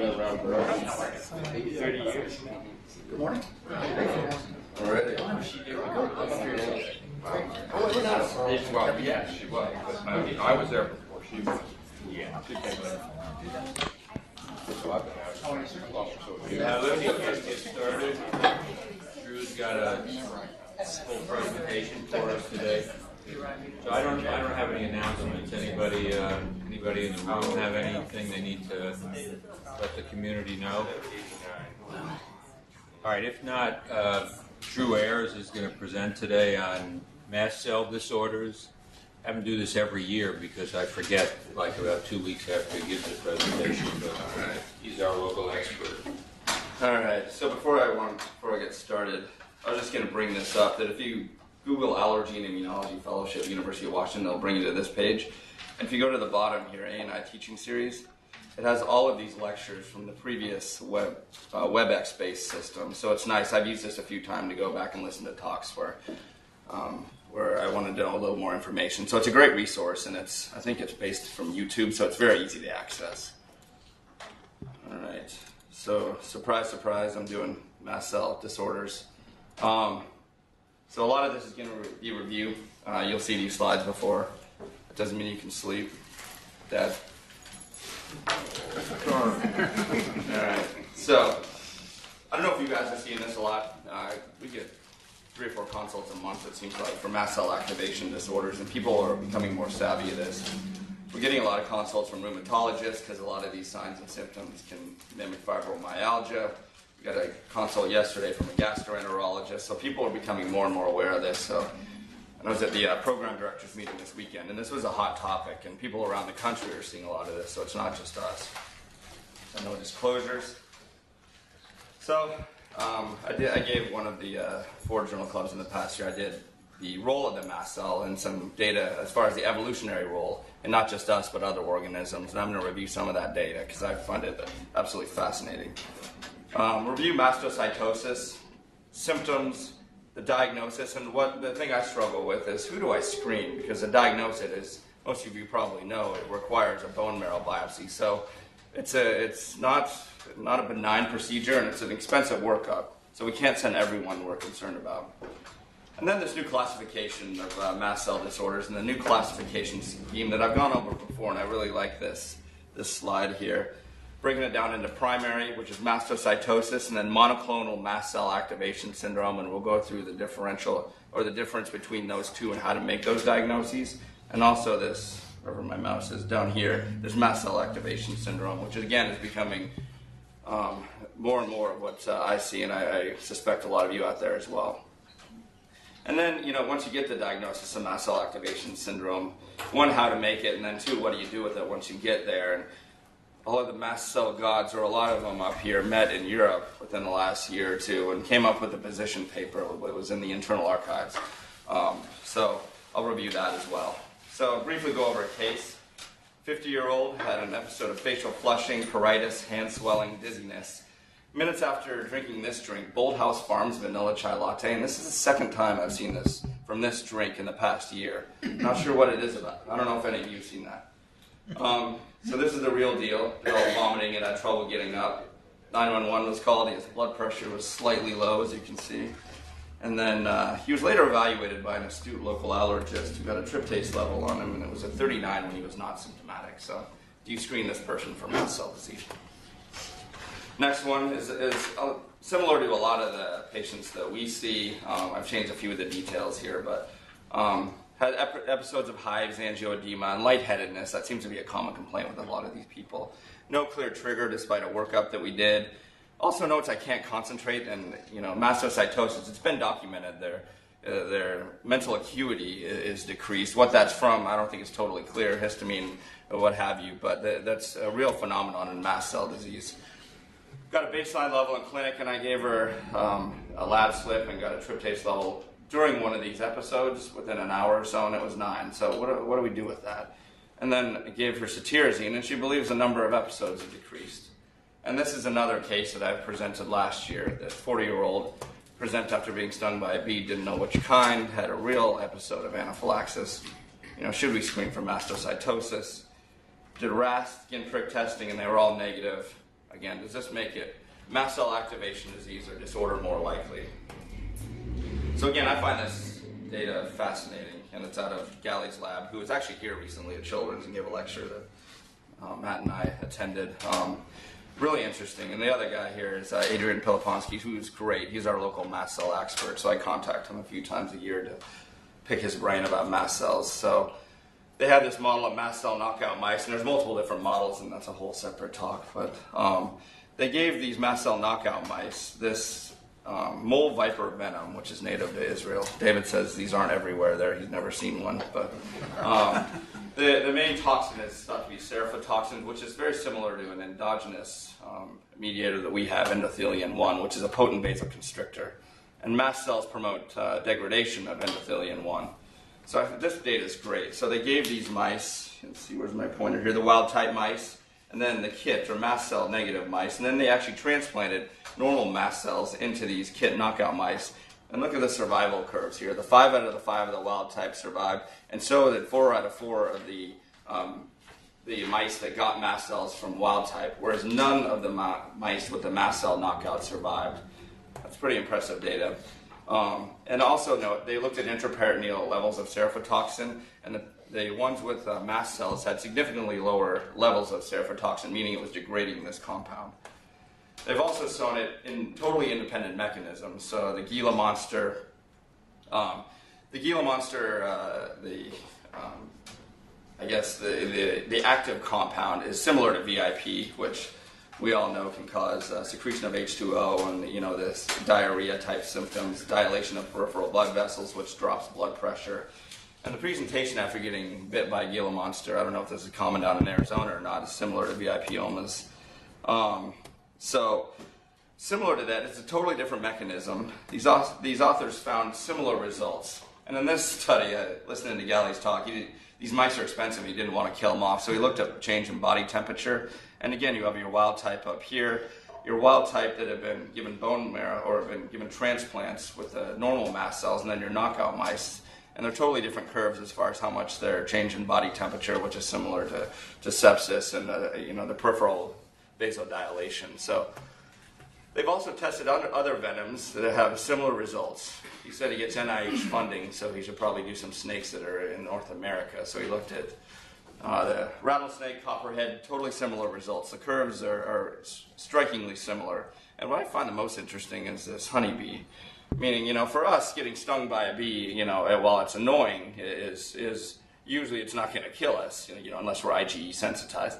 around for 30 years. Good morning. Already. Well, yeah, she was. But I was there before she was. Yeah. She came in. So I've been out. Now, let me just get started. Drew's got a full presentation for us today. So I don't have any announcements. Anybody in the room have anything they need to let the community know? All right. If not, Drew Ayars is going to present today on mast cell disorders. I have him do this every year because I forget, like about 2 weeks after he gives the presentation. But he's our local expert. All right. So before I get started, I was just going to bring this up that if you Google Allergy and Immunology Fellowship, University of Washington, they'll bring you to this page. And if you go to the bottom here, A&I Teaching Series, it has all of these lectures from the previous WebEx-based system. So it's nice. I've used this a few times to go back and listen to talks where I wanted to know a little more information. So it's a great resource, and I think it's based from YouTube, so it's very easy to access. All right. So surprise, surprise, I'm doing mast cell disorders. So a lot of this is going to be review. You'll see these slides before. It doesn't mean you can sleep. Dad? All right. So I don't know if you guys are seeing this a lot. We get 3 or 4 consults a month, it seems like, for mast cell activation disorders, and people are becoming more savvy to this. We're getting a lot of consults from rheumatologists because a lot of these signs and symptoms can mimic fibromyalgia. We got a consult yesterday from a gastroenterologist, so people are becoming more and more aware of this. So I was at the program directors meeting this weekend, and this was a hot topic, and people around the country are seeing a lot of this, so it's not just us. So no disclosures. So I gave one of the 4 journal clubs in the past year, I did the role of the mast cell and some data as far as the evolutionary role, and not just us, but other organisms, and I'm going to review some of that data because I find it absolutely fascinating. Review mastocytosis, symptoms, the diagnosis, and the thing I struggle with is who do I screen? Because the diagnosis, as most of you probably know, it requires a bone marrow biopsy. So it's not a benign procedure, and it's an expensive workup. So we can't send everyone we're concerned about. And then this new classification of mast cell disorders and the new classification scheme that I've gone over before, and I really like this slide here. Breaking it down into primary, which is mastocytosis, and then monoclonal mast cell activation syndrome, and we'll go through the differential, or the difference between those two and how to make those diagnoses. And also this, wherever my mouse is, down here, there's mast cell activation syndrome, which again is becoming more and more of what I see, and I suspect a lot of you out there as well. And then, once you get the diagnosis of mast cell activation syndrome, 1, how to make it, and then 2, what do you do with it once you get there? And all of the mast cell gods, or a lot of them up here, met in Europe within the last year or 2 and came up with a position paper. It was in the internal archives. So I'll review that as well. So I'll briefly go over a case. 50-year-old had an episode of facial flushing, pruritus, hand swelling, dizziness. Minutes after drinking this drink, Bold House Farms vanilla chai latte, and this is the 2nd time I've seen this from this drink in the past year. Not sure what it is about. I don't know if any of you have seen that. So this is the real deal. They're all vomiting and had trouble getting up. 911 was called. His blood pressure was slightly low, as you can see. And then he was later evaluated by an astute local allergist who got a tryptase level on him, and it was at 39 when he was not symptomatic. So do you screen this person for mast cell disease? Next one is similar to a lot of the patients that we see. I've changed a few of the details here, but had episodes of hives, angioedema, and lightheadedness. That seems to be a common complaint with a lot of these people. No clear trigger despite a workup that we did. Also notes I can't concentrate, and mastocytosis, it's been documented their mental acuity is decreased. What that's from, I don't think it's totally clear, histamine or what have you, but that's a real phenomenon in mast cell disease. Got a baseline level in clinic, and I gave her a lab slip and got a tryptase level during one of these episodes within an hour or so, and it was 9. So what do we do with that? And then I gave her cetirizine, and she believes the number of episodes have decreased. And this is another case that I presented last year. That 40-year-old presented after being stung by a bee, didn't know which kind, had a real episode of anaphylaxis. Should we screen for mastocytosis? Did RAS skin prick testing, and they were all negative. Again, does this make it mast cell activation disease or disorder more likely? So again, I find this data fascinating, and it's out of Galley's lab, who was actually here recently at Children's and gave a lecture that Matt and I attended. Really interesting. And the other guy here is Adrian Piliponsky, who's great. He's our local mast cell expert, so I contact him a few times a year to pick his brain about mast cells. So they had this model of mast cell knockout mice, and there's multiple different models, and that's a whole separate talk. But they gave these mast cell knockout mice this mole viper venom, which is native to Israel. David says these aren't everywhere there. He's never seen one. But the main toxin is thought to be seraphotoxin, which is very similar to an endogenous mediator that we have, endothelin-1, which is a potent vasoconstrictor. And mast cells promote degradation of endothelin-1. So this data is great. So they gave these mice, let's see, where's my pointer here, the wild type mice, and then the KIT, or mast cell negative mice, and then they actually transplanted normal mast cells into these KIT knockout mice. And look at the survival curves here. The 5 out of the 5 of the wild type survived, and so did 4 out of 4 of the mice that got mast cells from wild type, whereas none of the mice with the mast cell knockout survived. That's pretty impressive data. And also note, they looked at intraperitoneal levels of seraphotoxin, and the ones with mast cells had significantly lower levels of seraphotoxin, meaning it was degrading this compound. They've also shown it in totally independent mechanisms. So the Gila monster, the active compound is similar to VIP, which we all know can cause secretion of H2O and this diarrhea type symptoms, dilation of peripheral blood vessels, which drops blood pressure. And the presentation after getting bit by a Gila monster, I don't know if this is common down in Arizona or not, is similar to VIPomas. So similar to that, it's a totally different mechanism. These authors found similar results. And in this study, listening to Galley's talk, these mice are expensive. He didn't want to kill them off, so he looked up change in body temperature. And again, you have your wild type up here, your wild type that have been given bone marrow or have been given transplants with normal mast cells, and then your knockout mice. And they're totally different curves as far as how much their change in body temperature, which is similar to sepsis and the peripheral vasodilation. So they've also tested other venoms that have similar results. He said he gets NIH funding, so he should probably do some snakes that are in North America. So he looked at the rattlesnake, copperhead, totally similar results. The curves are strikingly similar. And what I find the most interesting is this honeybee. Meaning, for us, getting stung by a bee, while it's annoying, is usually it's not going to kill us, unless we're IgE sensitized.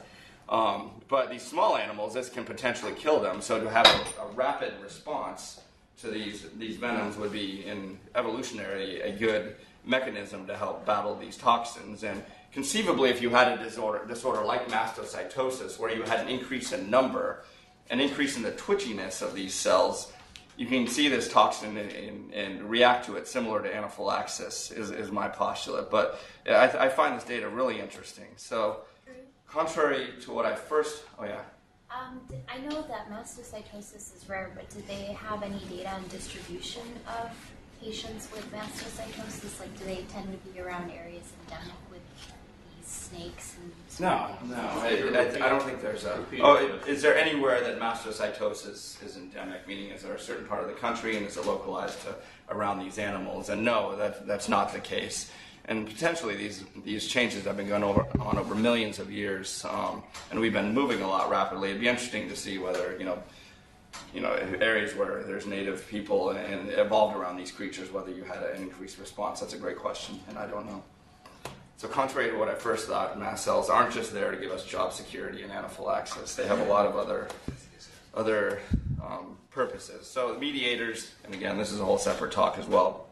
But these small animals, this can potentially kill them. So to have a rapid response to these venoms would be, evolutionarily, a good mechanism to help battle these toxins. And conceivably, if you had a disorder like mastocytosis, where you had an increase in number, an increase in the twitchiness of these cells, you can see this toxin and react to it similar to anaphylaxis is my postulate. But I find this data really interesting. So contrary to what I first... Oh, yeah. I know that mastocytosis is rare, but did they have any data on distribution of patients with mastocytosis? Like, do they tend to be around areas endemic with these snakes and... No. I don't think there's a... Oh, is there anywhere that mastocytosis is endemic? Meaning, is there a certain part of the country and is it localized to around these animals? And no, that's not the case. And potentially these changes have been going on over millions of years, and we've been moving a lot rapidly. It'd be interesting to see whether areas where there's native people and evolved around these creatures, whether you had an increased response. That's a great question, and I don't know. So contrary to what I first thought, mast cells aren't just there to give us job security and anaphylaxis. They have a lot of other purposes. So mediators, and again, this is a whole separate talk as well.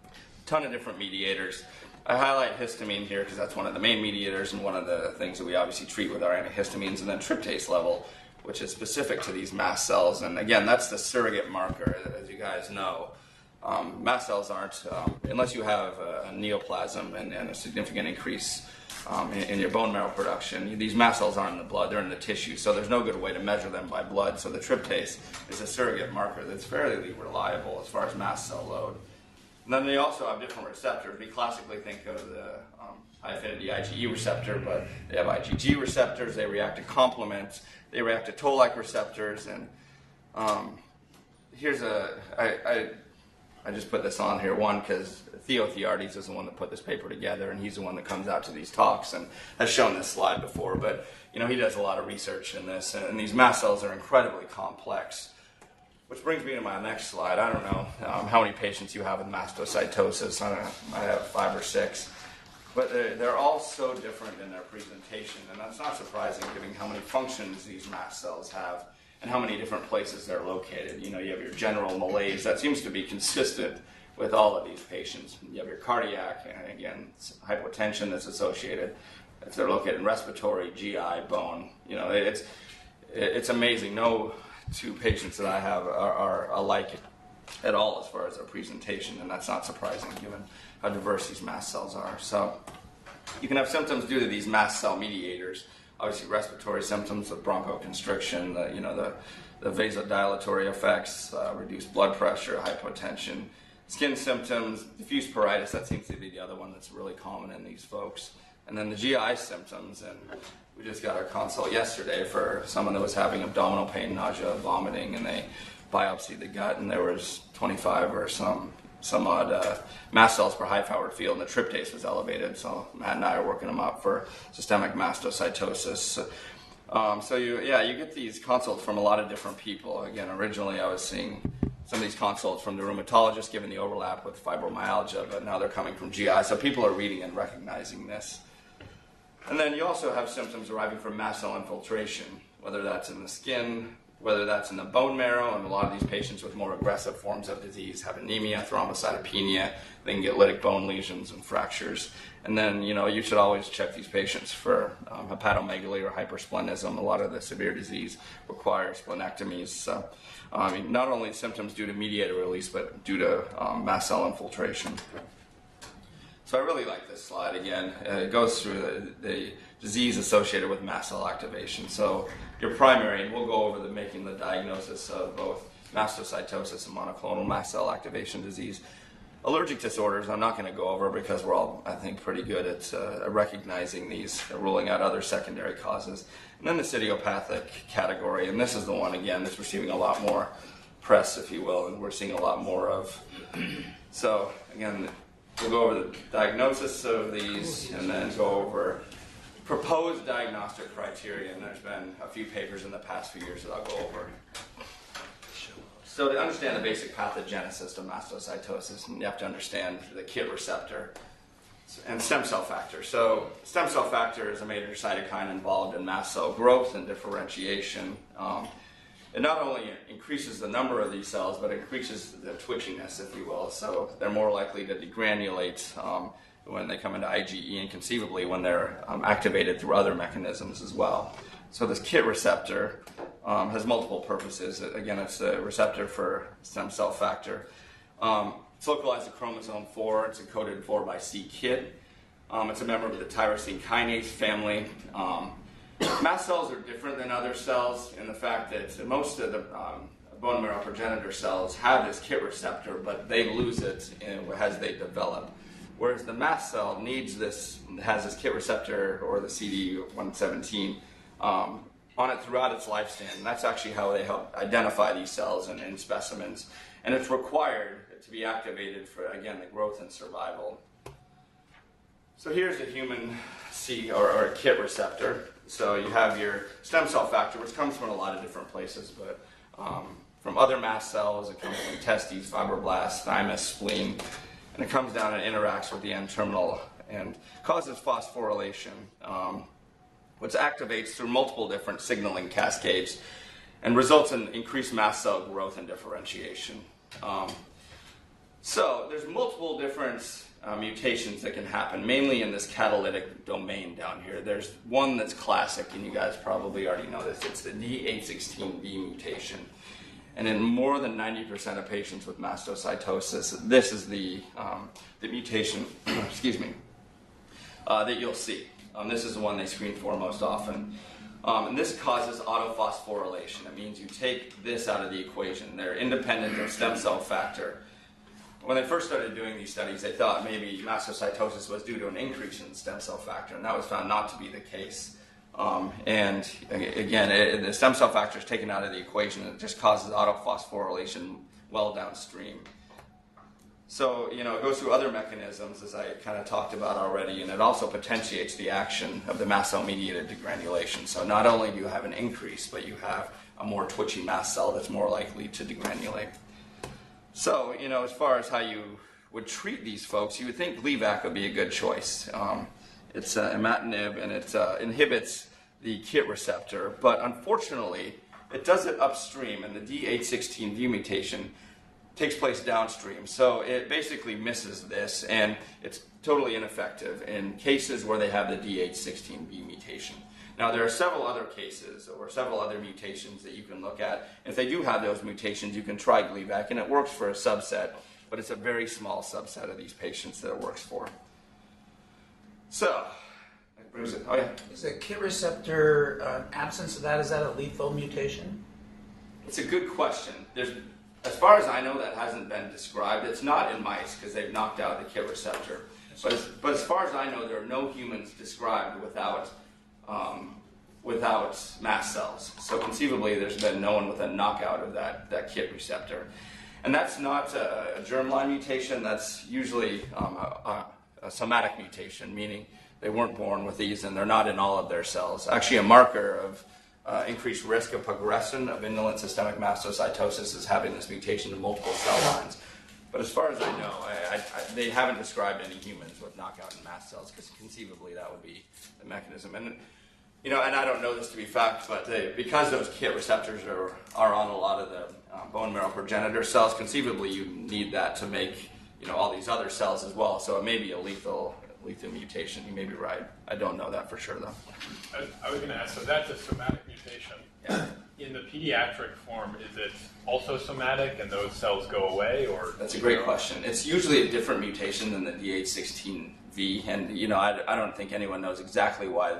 A ton of different mediators. I highlight histamine here because that's one of the main mediators and one of the things that we obviously treat with our antihistamines, and then tryptase level, which is specific to these mast cells. And again, that's the surrogate marker, as you guys know. Mast cells aren't, unless you have a neoplasm and a significant increase in your bone marrow production, these mast cells aren't in the blood, they're in the tissue, so there's no good way to measure them by blood. So the tryptase is a surrogate marker that's fairly reliable as far as mast cell load. And then they also have different receptors. We classically think of the high-affinity IgE receptor, but they have IgG receptors. They react to complement. They react to toll-like receptors, and here's I just put this on here, one, because Theo Theartes is the one that put this paper together, and he's the one that comes out to these talks and has shown this slide before, but he does a lot of research in this, and these mast cells are incredibly complex. Which brings me to my next slide. I don't know how many patients you have with mastocytosis. I don't know, I have 5 or 6. But they're all so different in their presentation, and that's not surprising given how many functions these mast cells have and how many different places they're located. You have your general malaise. That seems to be consistent with all of these patients. You have your cardiac, and again, hypotension that's associated. If they're located in respiratory, GI, bone, it's amazing. No 2 patients that I have are alike at all as far as their presentation, and that's not surprising given how diverse these mast cells are. So you can have symptoms due to these mast cell mediators. Obviously, respiratory symptoms of bronchoconstriction, the vasodilatory effects, reduced blood pressure, hypotension. Skin symptoms, diffuse pruritus, that seems to be the other one that's really common in these folks. And then the GI symptoms, and we just got a consult yesterday for someone that was having abdominal pain, nausea, vomiting, and they biopsied the gut, and there was 25 or some odd mast cells per high-powered field, and the tryptase was elevated. So Matt and I are working them up for systemic mastocytosis. So you get these consults from a lot of different people. Again, originally I was seeing some of these consults from the rheumatologist, given the overlap with fibromyalgia, but now they're coming from GI. So people are reading and recognizing this. And then you also have symptoms arriving from mast cell infiltration, whether that's in the skin, whether that's in the bone marrow, and a lot of these patients with more aggressive forms of disease have anemia, thrombocytopenia, they can get lytic bone lesions and fractures. And then, you should always check these patients for hepatomegaly or hypersplenism. A lot of the severe disease requires splenectomies. So, not only symptoms due to mediator release, but due to mast cell infiltration. So I really like this slide. Again, it goes through the disease associated with mast cell activation. So your primary, and we'll go over making the diagnosis of both mastocytosis and monoclonal mast cell activation disease. Allergic disorders, I'm not going to go over because we're all, I think, pretty good at recognizing these, ruling out other secondary causes. And then the idiopathic category, and this is the one, again, that's receiving a lot more press, if you will, and we're seeing a lot more of. So, again, we'll go over the diagnosis of these and then go over proposed diagnostic criteria, and there's been a few papers in the past few years that I'll go over. So to understand the basic pathogenesis of mastocytosis, you have to understand the KIT receptor and stem cell factor. So stem cell factor is a major cytokine involved in mast cell growth and differentiation. It not only increases the number of these cells, but increases the twitchiness, if you will. So they're more likely to degranulate when they come into IgE, and conceivably when they're activated through other mechanisms as well. So this KIT receptor has multiple purposes. Again, it's a receptor for stem cell factor. It's localized at chromosome 4. It's encoded for by c-KIT. It's a member of the tyrosine kinase family. Mast cells are different than other cells in the fact that most of the bone marrow progenitor cells have this KIT receptor, but they lose it as they develop. Whereas the mast cell has this KIT receptor, or the CD117, on it throughout its lifespan. And that's actually how they help identify these cells in specimens. And it's required to be activated for, again, the growth and survival. So here's a human or a KIT receptor. So you have your stem cell factor, which comes from a lot of different places, but from other mast cells, it comes from testes, fibroblasts, thymus, spleen, and it comes down and interacts with the N-terminal and causes phosphorylation, which activates through multiple different signaling cascades and results in increased mast cell growth and differentiation. So there's multiple different mutations that can happen, mainly in this catalytic domain down here. There's one that's classic, and you guys probably already know this. It's the D816V mutation. And in more than 90% of patients with mastocytosis, this is the mutation, excuse me, that you'll see. This is the one they screen for most often. And this causes autophosphorylation. It means you take this out of the equation. They're independent of stem cell factor. When they first started doing these studies, they thought maybe mastocytosis was due to an increase in stem cell factor, and that was found not to be the case. And again, the stem cell factor is taken out of the equation, and it just causes autophosphorylation well downstream. So, it goes through other mechanisms, as I kind of talked about already, and it also potentiates the action of the mast cell-mediated degranulation. So not only do you have an increase, but you have a more twitchy mast cell that's more likely to degranulate. So, as far as how you would treat these folks, you would think Gleevec would be a good choice. It's imatinib, and it inhibits the KIT receptor, but unfortunately, it does it upstream, and the D816V mutation takes place downstream. So it basically misses this, and it's totally ineffective in cases where they have the D816V mutation. Now, there are several other cases or several other mutations that you can look at. If they do have those mutations, you can try Gleevec, and it works for a subset, but it's a very small subset of these patients that it works for. So, that brings it. Oh, yeah. Is the KIT receptor absence of that, is that a lethal mutation? It's a good question. As far as I know, that hasn't been described. It's not in mice because they've knocked out the KIT receptor. But as far as I know, there are no humans described without mast cells. So conceivably, there's been no one with a knockout of that KIT receptor. And that's not a germline mutation. That's usually a somatic mutation, meaning they weren't born with these and they're not in all of their cells. Actually, a marker of increased risk of progression of indolent systemic mastocytosis is having this mutation in multiple cell lines. But as far as I know, they haven't described any humans with knockout in mast cells, because conceivably that would be the mechanism. And and I don't know this to be fact, but because those KIT receptors are on a lot of the bone marrow progenitor cells, conceivably you need that to make all these other cells as well. So it may be a lethal mutation. You may be right. I don't know that for sure, though. I was going to ask, so that's a somatic mutation. Yeah. In the pediatric form, is it also somatic and those cells go away? Or that's a great question. It's usually a different mutation than the D816V, and I don't think anyone knows exactly why.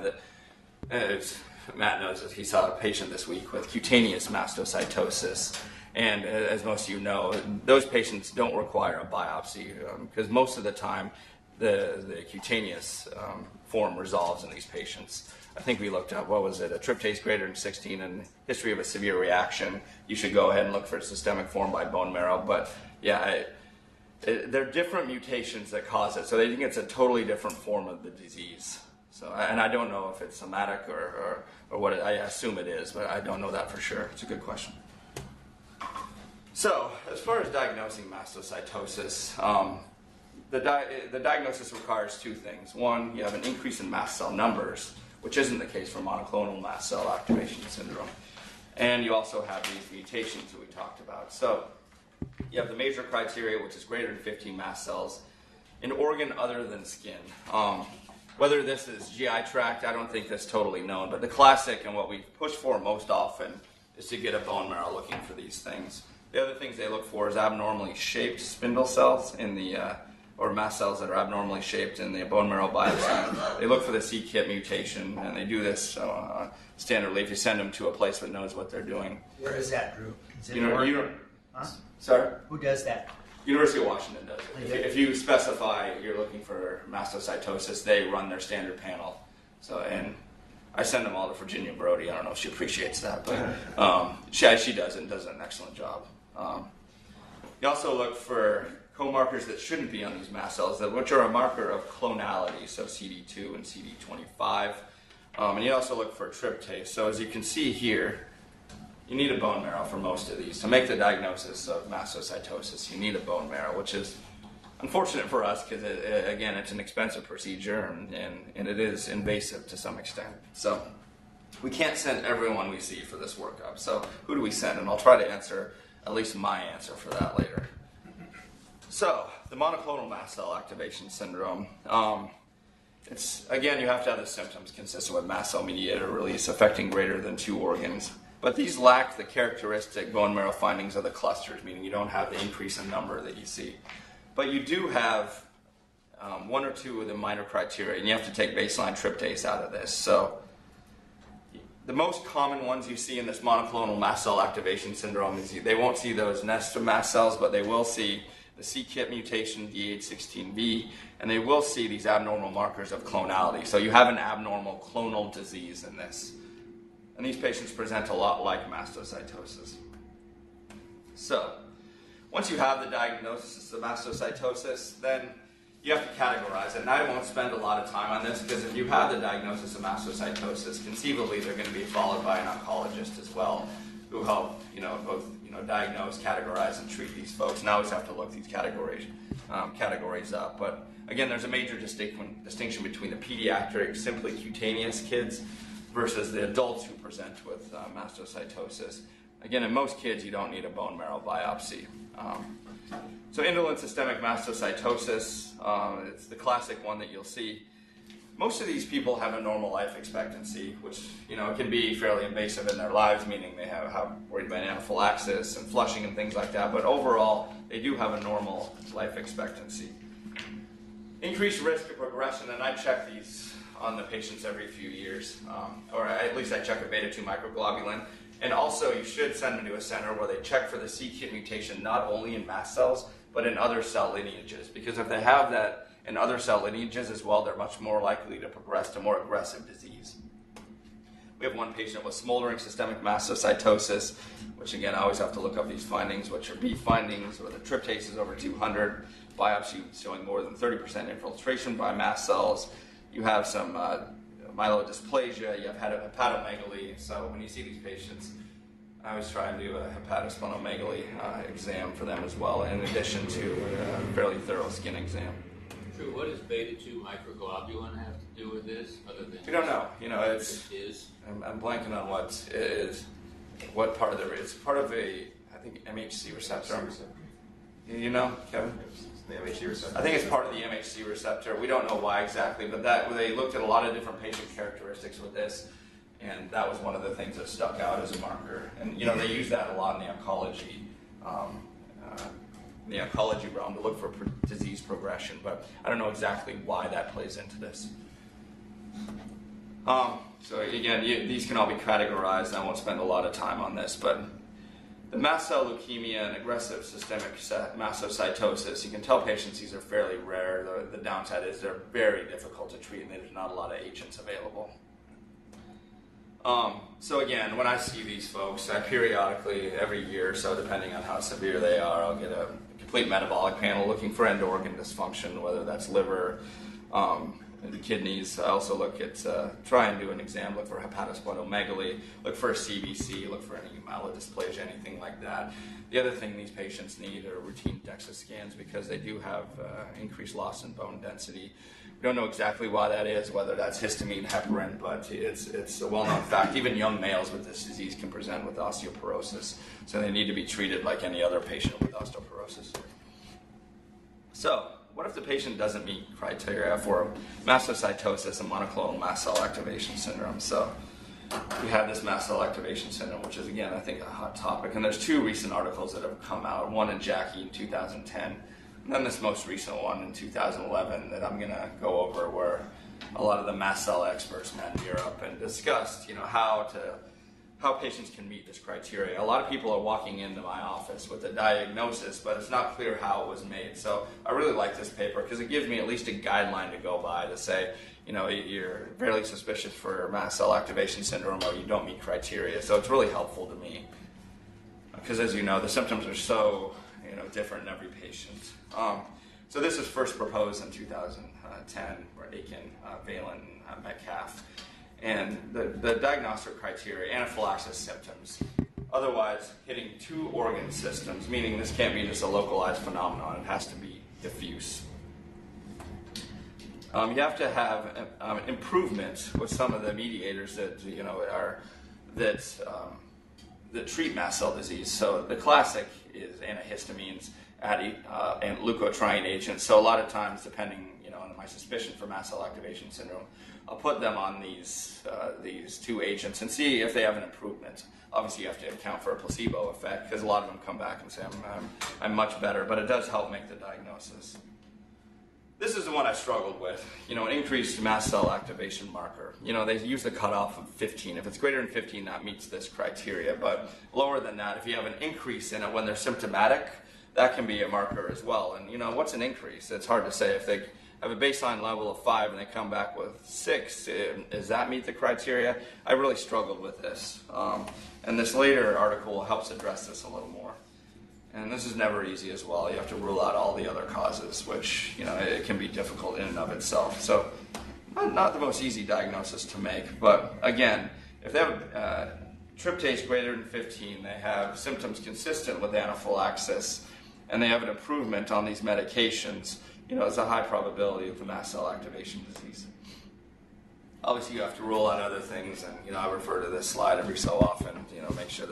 Matt knows that he saw a patient this week with cutaneous mastocytosis. And as most of you know, those patients don't require a biopsy because most of the time the cutaneous form resolves in these patients. I think we looked up, a tryptase greater than 16 and history of a severe reaction. You should go ahead and look for a systemic form by bone marrow. But yeah, there are different mutations that cause it. So they think it's a totally different form of the disease. So, and I don't know if it's somatic or what I assume it is, but I don't know that for sure. It's a good question. So, as far as diagnosing mastocytosis, the diagnosis requires two things. One, you have an increase in mast cell numbers, which isn't the case for monoclonal mast cell activation syndrome. And you also have these mutations that we talked about. So, you have the major criteria, which is greater than 15 mast cells, in organ other than skin. Whether this is GI tract, I don't think that's totally known, but the classic and what we push for most often is to get a bone marrow looking for these things. The other things they look for is abnormally shaped spindle cells in the, or mast cells that are abnormally shaped in the bone marrow biopsy. They look for the c-KIT mutation, and they do this standardly if you send them to a place that knows what they're doing. Where is that, Drew? Is it huh? Sorry? Who does that? University of Washington does it. If you specify you're looking for mastocytosis, they run their standard panel. So, and I send them all to Virginia Brody. I don't know if she appreciates that, but she does it and does an excellent job. You also look for co-markers that shouldn't be on these mast cells, which are a marker of clonality, so CD2 and CD25. And you also look for tryptase. So as you can see here, you need a bone marrow for most of these. To make the diagnosis of mastocytosis, you need a bone marrow, which is unfortunate for us because, again, it's an expensive procedure and it is invasive to some extent. So we can't send everyone we see for this workup. So who do we send? And I'll try to answer at least my answer for that later. So the monoclonal mast cell activation syndrome. It's, again, you have to have the symptoms consistent with mast cell mediated release affecting greater than 2 organs. But these lack the characteristic bone marrow findings of the clusters, meaning you don't have the increase in number that you see. But you do have 1 or 2 of the minor criteria, and you have to take baseline tryptase out of this. So the most common ones you see in this monoclonal mast cell activation syndrome is they won't see those nest of mast cells, but they will see the c-KIT mutation, D816V, and they will see these abnormal markers of clonality. So you have an abnormal clonal disease in this. And these patients present a lot like mastocytosis. So, once you have the diagnosis of mastocytosis, then you have to categorize it. And I won't spend a lot of time on this because if you have the diagnosis of mastocytosis, conceivably they're going to be followed by an oncologist as well, who help both diagnose, categorize, and treat these folks. And I always have to look these categories up. But again, there's a major distinction between the pediatric, simply cutaneous kids versus the adults who present with mastocytosis. Again, in most kids, you don't need a bone marrow biopsy. So indolent systemic mastocytosis, it's the classic one that you'll see. Most of these people have a normal life expectancy, which can be fairly invasive in their lives, meaning they have worried about anaphylaxis and flushing and things like that. But overall, they do have a normal life expectancy. Increased risk of progression, and I check these on the patients every few years, or at least I check a beta-2 microglobulin. And also, you should send them to a center where they check for the c-KIT mutation not only in mast cells, but in other cell lineages. Because if they have that in other cell lineages as well, they're much more likely to progress to more aggressive disease. We have one patient with smoldering systemic mastocytosis, which again, I always have to look up these findings, which are B findings, where the tryptase is over 200, biopsy showing more than 30% infiltration by mast cells. You have some myelodysplasia, you have hepatomegaly. So when you see these patients, I always try and do a hepatosplenomegaly exam for them as well, in addition to a fairly thorough skin exam. True. What does beta-2 microglobulin have to do with this, other than we don't know. It's is? I'm blanking on what it is, what part of the it's part of a I think MHC receptor. You know, Kevin? The MHC receptor. I think it's part of the MHC receptor. We don't know why exactly, but they looked at a lot of different patient characteristics with this, and that was one of the things that stuck out as a marker. And they use that a lot in the oncology realm to look for disease progression, but I don't know exactly why that plays into this. So again, these can all be categorized. I won't spend a lot of time on this, but the mast cell leukemia and aggressive systemic mastocytosis, you can tell patients these are fairly rare. The downside is they're very difficult to treat and there's not a lot of agents available. So again, when I see these folks, I periodically, every year or so, depending on how severe they are, I'll get a complete metabolic panel looking for end organ dysfunction, whether that's liver, the kidneys. I also look at, try and do an exam, look for hepatosplenomegaly, look for a CBC, look for any myelodysplasia, anything like that. The other thing these patients need are routine DEXA scans because they do have increased loss in bone density. We don't know exactly why that is, whether that's histamine, heparin, but it's a well-known fact. Even young males with this disease can present with osteoporosis, so they need to be treated like any other patient with osteoporosis. So, what if the patient doesn't meet criteria for mastocytosis and monoclonal mast cell activation syndrome? So we have this mast cell activation syndrome, which is, again, I think a hot topic. And there's two recent articles that have come out, one in JACI in 2010, and then this most recent one in 2011 that I'm going to go over, where a lot of the mast cell experts met in Europe and discussed, how patients can meet this criteria. A lot of people are walking into my office with a diagnosis, but it's not clear how it was made. So I really like this paper because it gives me at least a guideline to go by to say, you're fairly suspicious for mast cell activation syndrome or you don't meet criteria. So it's really helpful to me because, as you know, the symptoms are so different in every patient. So this was first proposed in 2010 by Aiken, Valen, and Metcalf. And the diagnostic criteria, anaphylaxis symptoms, otherwise hitting two organ systems, meaning this can't be just a localized phenomenon, it has to be diffuse. You have to have improvement with some of the mediators that that treat mast cell disease. So the classic is antihistamines, and leukotriene agents. So a lot of times, depending on my suspicion for mast cell activation syndrome, I'll put them on these two agents and see if they have an improvement. Obviously, you have to account for a placebo effect because a lot of them come back and say, I'm much better, but it does help make the diagnosis. This is the one I struggled with, an increased mast cell activation marker. They use the cutoff of 15. If it's greater than 15, that meets this criteria, but lower than that, if you have an increase in it when they're symptomatic, that can be a marker as well. And what's an increase? It's hard to say. If they have a baseline level of 5 and they come back with 6, does that meet the criteria? I really struggled with this. And this later article helps address this a little more. And this is never easy as well. You have to rule out all the other causes, which, it can be difficult in and of itself. So not the most easy diagnosis to make. But again, if they have tryptase greater than 15, they have symptoms consistent with anaphylaxis, and they have an improvement on these medications, there's a high probability of the mast cell activation disease. Obviously, you have to rule out other things, and I refer to this slide every so often. Make sure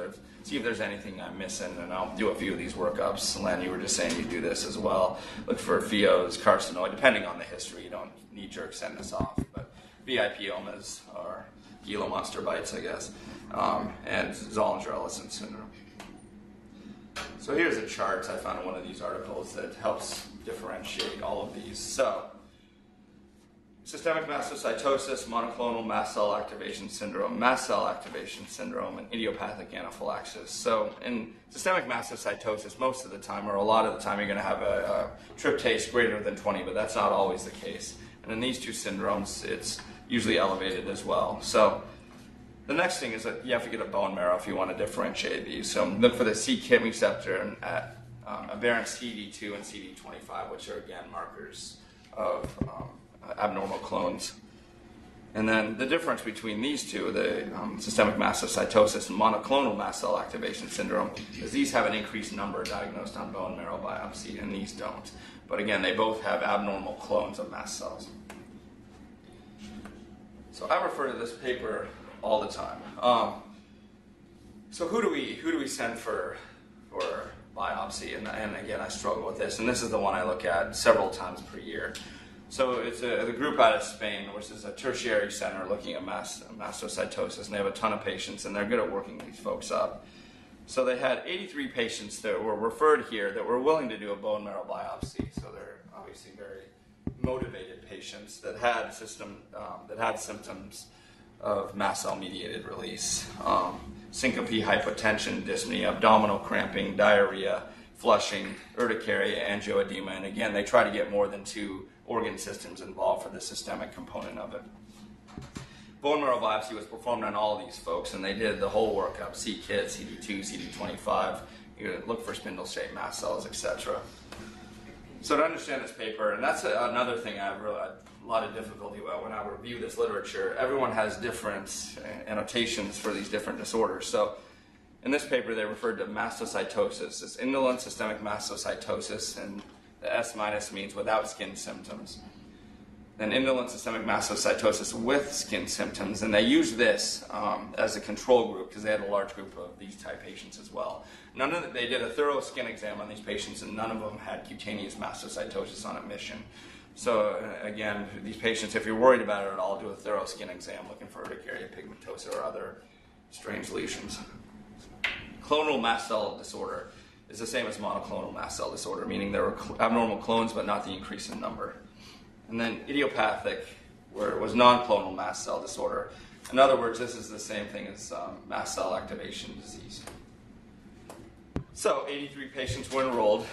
see if there's anything I'm missing, and I'll do a few of these workups. Len, you were just saying you do this as well. Look for Pheos, carcinoid, depending on the history. You don't knee-jerk send this off, but VIPomas or Gila monster bites, I guess, and Zollinger-Ellison syndrome. So here's a chart I found in one of these articles that helps differentiate all of these. So, systemic mastocytosis, monoclonal mast cell activation syndrome, mast cell activation syndrome, and idiopathic anaphylaxis. So in systemic mastocytosis, most of the time, or a lot of the time, you're going to have a tryptase greater than 20, but that's not always the case. And in these two syndromes, it's usually elevated as well. So the next thing is that you have to get a bone marrow if you want to differentiate these. So look for the c-KIT receptor and aberrant CD2 and CD25, which are again markers of abnormal clones. And then the difference between these two, the systemic mastocytosis and monoclonal mast cell activation syndrome, is these have an increased number diagnosed on bone marrow biopsy, and these don't. But again, they both have abnormal clones of mast cells. So I refer to this paper all the time. So who do we send for biopsy? And again, I struggle with this, and this is the one I look at several times per year. So it's the group out of Spain, which is a tertiary center looking at mastocytosis, and they have a ton of patients, and they're good at working these folks up. So they had 83 patients that were referred here that were willing to do a bone marrow biopsy. So they're obviously very motivated patients that had symptoms of mast cell mediated release, syncope, hypotension, dyspnea, abdominal cramping, diarrhea, flushing, urticaria, angioedema, and again, they try to get more than 2 organ systems involved for the systemic component of it. Bone marrow biopsy was performed on all these folks, and they did the whole workup: c-KIT, CD2, CD25. You look for spindle-shaped mast cells, etc. So to understand this paper, and that's another thing I have a lot of difficulty with when I review this literature. Everyone has different annotations for these different disorders. So in this paper, they referred to mastocytosis as indolent systemic mastocytosis, and the S- means without skin symptoms. Then indolent systemic mastocytosis with skin symptoms, and they used this as a control group because they had a large group of these type patients as well. They did a thorough skin exam on these patients, and none of them had cutaneous mastocytosis on admission. So again, these patients, if you're worried about it at all, do a thorough skin exam looking for urticaria pigmentosa or other strange lesions. Clonal mast cell disorder is the same as monoclonal mast cell disorder, meaning there were abnormal clones but not the increase in number. And then idiopathic, where it was non-clonal mast cell disorder. In other words, this is the same thing as mast cell activation disease. So 83 patients were enrolled.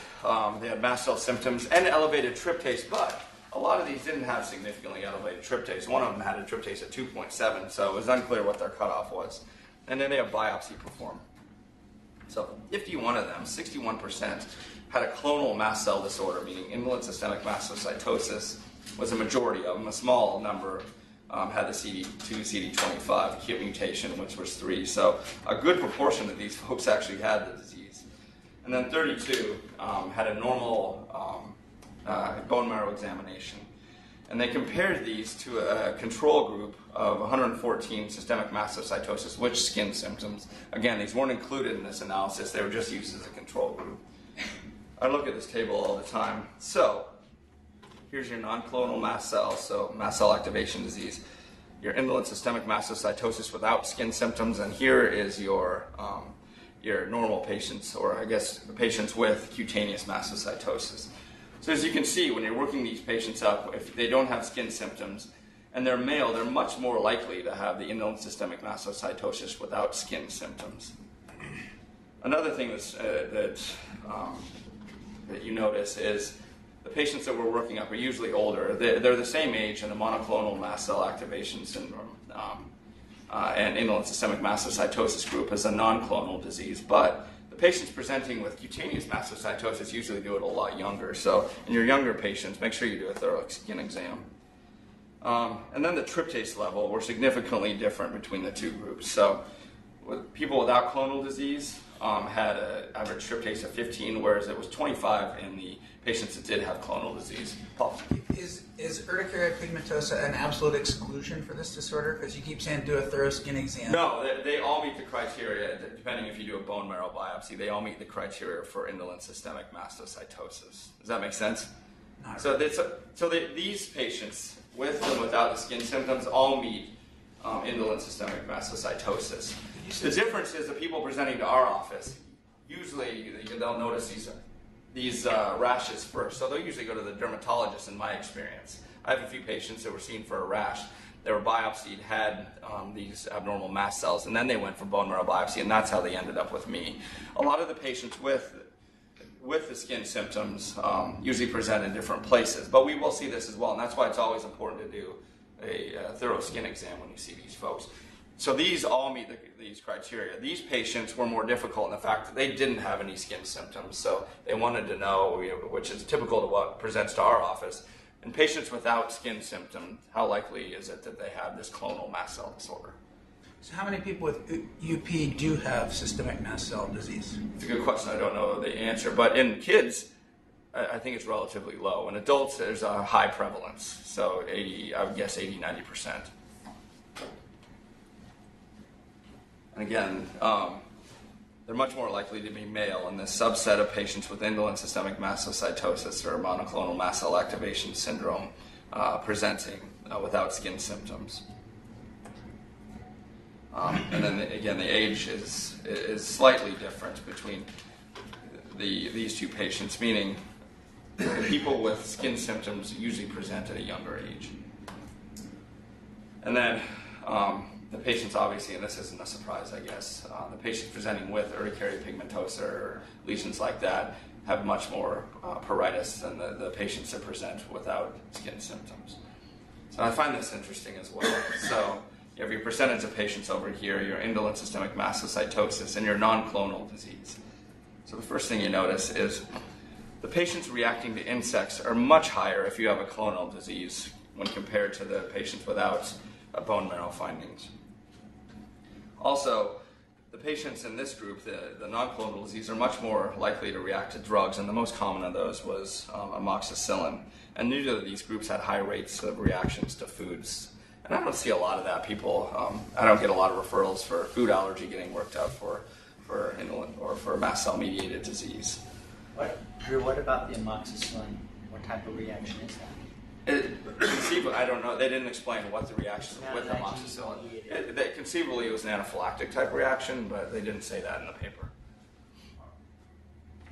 They had mast cell symptoms and elevated tryptase, but a lot of these didn't have significantly elevated tryptase. One of them had a tryptase at 2.7, so it was unclear what their cutoff was. And then they have biopsy performed. So 51 of them, 61%, had a clonal mast cell disorder, meaning indolent systemic mastocytosis was a majority of them. A small number had the CD2, CD25 KIT mutation, which was 3. So a good proportion of these folks actually had the disease. And then 32 had a normal bone marrow examination. And they compared these to a control group of 114 systemic mastocytosis with skin symptoms. Again, these weren't included in this analysis. They were just used as a control group. I look at this table all the time. So here's your non-clonal mast cells, so mast cell activation disease. Your indolent systemic mastocytosis without skin symptoms, and here is your normal patients, or I guess patients with cutaneous mastocytosis. So as you can see, when you're working these patients up, if they don't have skin symptoms and they're male, they're much more likely to have the indolent systemic mastocytosis without skin symptoms. Another thing that that you notice is the patients that we're working up are usually older. They're the same age in the monoclonal mast cell activation syndrome and indolent systemic mastocytosis group as a non-clonal disease. But the patients presenting with cutaneous mastocytosis usually do it a lot younger. So in your younger patients, make sure you do a thorough skin exam. And then the tryptase level were significantly different between the two groups. So people without clonal disease had an average tryptase of 15, whereas it was 25 in the patients that did have clonal disease. Paul? Is urticaria pigmentosa an absolute exclusion for this disorder? Because you keep saying do a thorough skin exam. No, they all meet the criteria, depending if you do a bone marrow biopsy, they all meet the criteria for indolent systemic mastocytosis. Does that make sense? These patients, with and without the skin symptoms, all meet indolent systemic mastocytosis. The difference is the people presenting to our office, usually they'll notice these rashes first. So they'll usually go to the dermatologist in my experience. I have a few patients that were seen for a rash. They were biopsied, had these abnormal mast cells, and then they went for bone marrow biopsy, and that's how they ended up with me. A lot of the patients with the skin symptoms usually present in different places, but we will see this as well, and that's why it's always important to do a thorough skin exam when you see these folks. So these all meet these criteria. These patients were more difficult in the fact that they didn't have any skin symptoms, so they wanted to know, which is typical to what presents to our office, in patients without skin symptoms, how likely is it that they have this clonal mast cell disorder? So how many people with UP do have systemic mast cell disease? It's a good question. I don't know the answer, but in kids, I think it's relatively low. In adults, there's a high prevalence, so I would guess 80-90%. And again, they're much more likely to be male in this subset of patients with indolent systemic mastocytosis or monoclonal mast cell activation syndrome presenting without skin symptoms. And then again, the age is slightly different between these two patients, meaning people with skin symptoms usually present at a younger age. And then the patients, obviously, and this isn't a surprise, I guess, the patients presenting with urticaria pigmentosa or lesions like that have much more pruritus than the patients that present without skin symptoms. So I find this interesting as well. So you have your percentage of patients over here, your indolent systemic mastocytosis, and your non-clonal disease. So the first thing you notice is the patients reacting to insects are much higher if you have a clonal disease when compared to the patients without bone marrow findings. Also, the patients in this group, the non-clonal disease, are much more likely to react to drugs, and the most common of those was amoxicillin. And neither of these groups had high rates of reactions to foods. And I don't see a lot of that. I don't get a lot of referrals for food allergy getting worked up for indolent or for mast cell mediated disease. Drew, what about the amoxicillin? What type of reaction is that? I don't know. They didn't explain what the reaction with amoxicillin. Conceivably, it was an anaphylactic type reaction, but they didn't say that in the paper.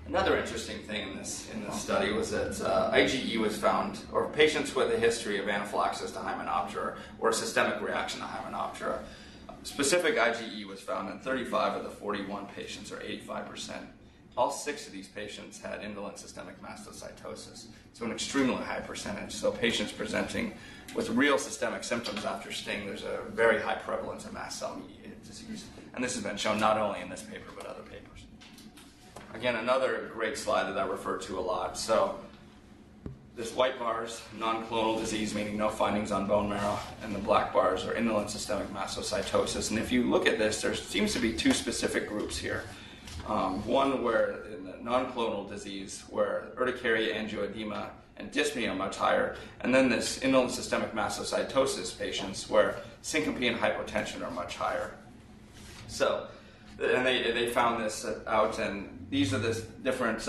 Another interesting thing in this study was that IgE was found, or patients with a history of anaphylaxis to Hymenoptera or a systemic reaction to Hymenoptera. Specific IgE was found in 35 of the 41 patients, or 85%. All 6 of these patients had indolent systemic mastocytosis, so an extremely high percentage. So patients presenting with real systemic symptoms after sting, there's a very high prevalence of mast cell mediated disease. And this has been shown not only in this paper, but other papers. Again, another great slide that I refer to a lot. So this white bars, non-clonal disease, meaning no findings on bone marrow, and the black bars are indolent systemic mastocytosis. And if you look at this, there seems to be 2 specific groups here. One where in the non-clonal disease, where urticaria, angioedema, and dyspnea are much higher, and then this indolent systemic mastocytosis patients where syncope and hypotension are much higher. So, and they found this out, and these are the different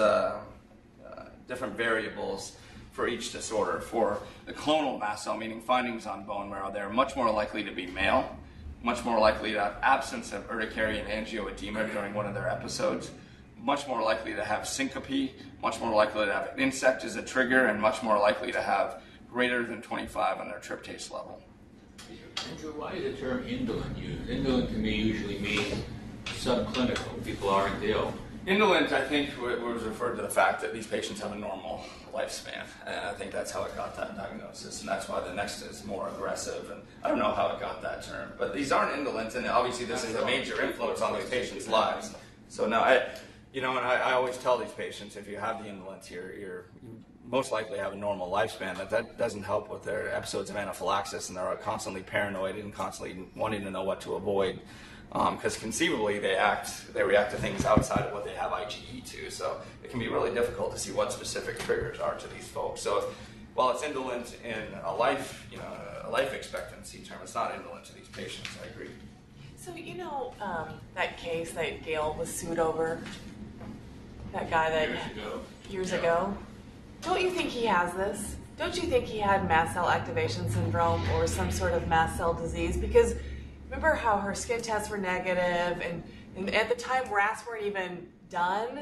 variables for each disorder. For the clonal mast cell, meaning findings on bone marrow, they're much more likely to be male, much more likely to have absence of urticaria and angioedema during one of their episodes, much more likely to have syncope, much more likely to have an insect as a trigger, and much more likely to have greater than 25 on their tryptase level. Andrew, why is the term indolent used? Indolent to me usually means subclinical. People aren't ill. Indolent, I think, was referred to the fact that these patients have a normal lifespan, and I think that's how it got that diagnosis, and that's why the next is more aggressive, and I don't know how it got that term, but these aren't indolent, and obviously this is a major influence on these patients' lives. So now, I always tell these patients, if you have the indolence, you most likely have a normal lifespan. That doesn't help with their episodes of anaphylaxis, and they're constantly paranoid and constantly wanting to know what to avoid. Because conceivably they react to things outside of what they have IgE to, so it can be really difficult to see what specific triggers are to these folks. So while it's indolent in a life expectancy term, it's not indolent to these patients. I agree. So that case that Gail was sued over, that guy that years ago. Don't you think he has this? Don't you think he had mast cell activation syndrome or some sort of mast cell disease? Because remember how her skin tests were negative, and at the time RAS weren't even done,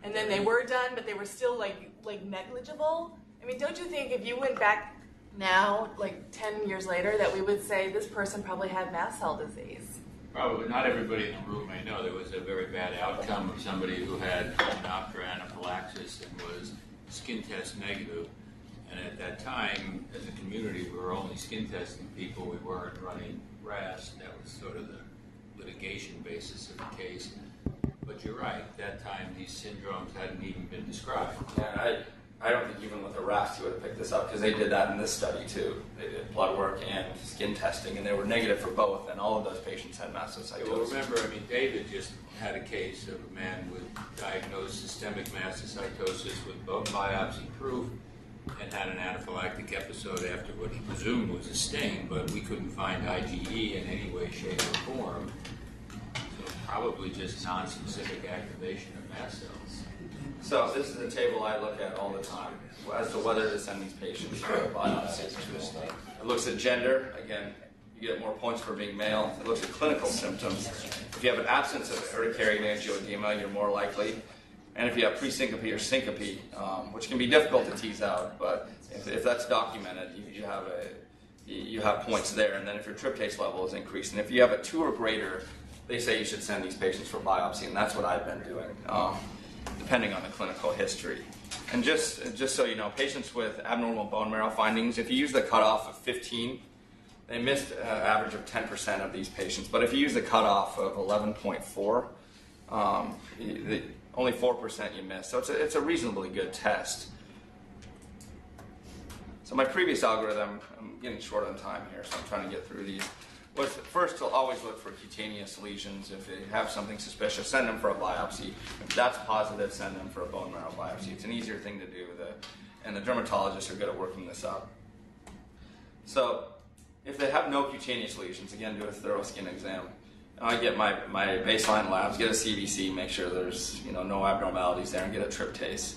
and then they were done, but they were still like negligible. I mean, don't you think if you went back now, like 10 years later, that we would say this person probably had mast cell disease? Probably not everybody in the room may know there was a very bad outcome of somebody who had Hymenoptera anaphylaxis and was skin test negative. And at that time, as a community, we were only skin testing people. We weren't running RAS. That was sort of the litigation basis of the case. But you're right. At that time, these syndromes hadn't even been described. Yeah, I don't think even with a RAS you would have picked this up, because they did that in this study too. They did blood work and skin testing, and they were negative for both, and all of those patients had mastocytosis. Well, remember, David just had a case of a man with diagnosed systemic mastocytosis with bone biopsy proof, and had an anaphylactic episode after what he presumed was a sting, but we couldn't find IgE in any way, shape, or form. So probably just non-specific activation of mast cells. So this is a table I look at all the time as to whether to send these patients for a biopsy. It looks at gender. Again, you get more points for being male. It looks at clinical symptoms. If you have an absence of urticarial angioedema, you're more likely. And if you have presyncope or syncope, which can be difficult to tease out, but if that's documented, you have points there. And then if your tryptase level is increased, and if you have a 2 or greater, they say you should send these patients for biopsy, and that's what I've been doing, depending on the clinical history. And just so you know, patients with abnormal bone marrow findings, if you use the cutoff of 15, they missed an average of 10% of these patients. But if you use the cutoff of 11.4, only 4% you miss. So it's a reasonably good test. So my previous algorithm, I'm getting short on time here, so I'm trying to get through these, was first to always look for cutaneous lesions. If they have something suspicious, send them for a biopsy. If that's positive, send them for a bone marrow biopsy. It's an easier thing to do, and the dermatologists are good at working this up. So if they have no cutaneous lesions, again, do a thorough skin exam. I get my baseline labs, get a CBC, make sure there's no abnormalities there, and get a tryptase.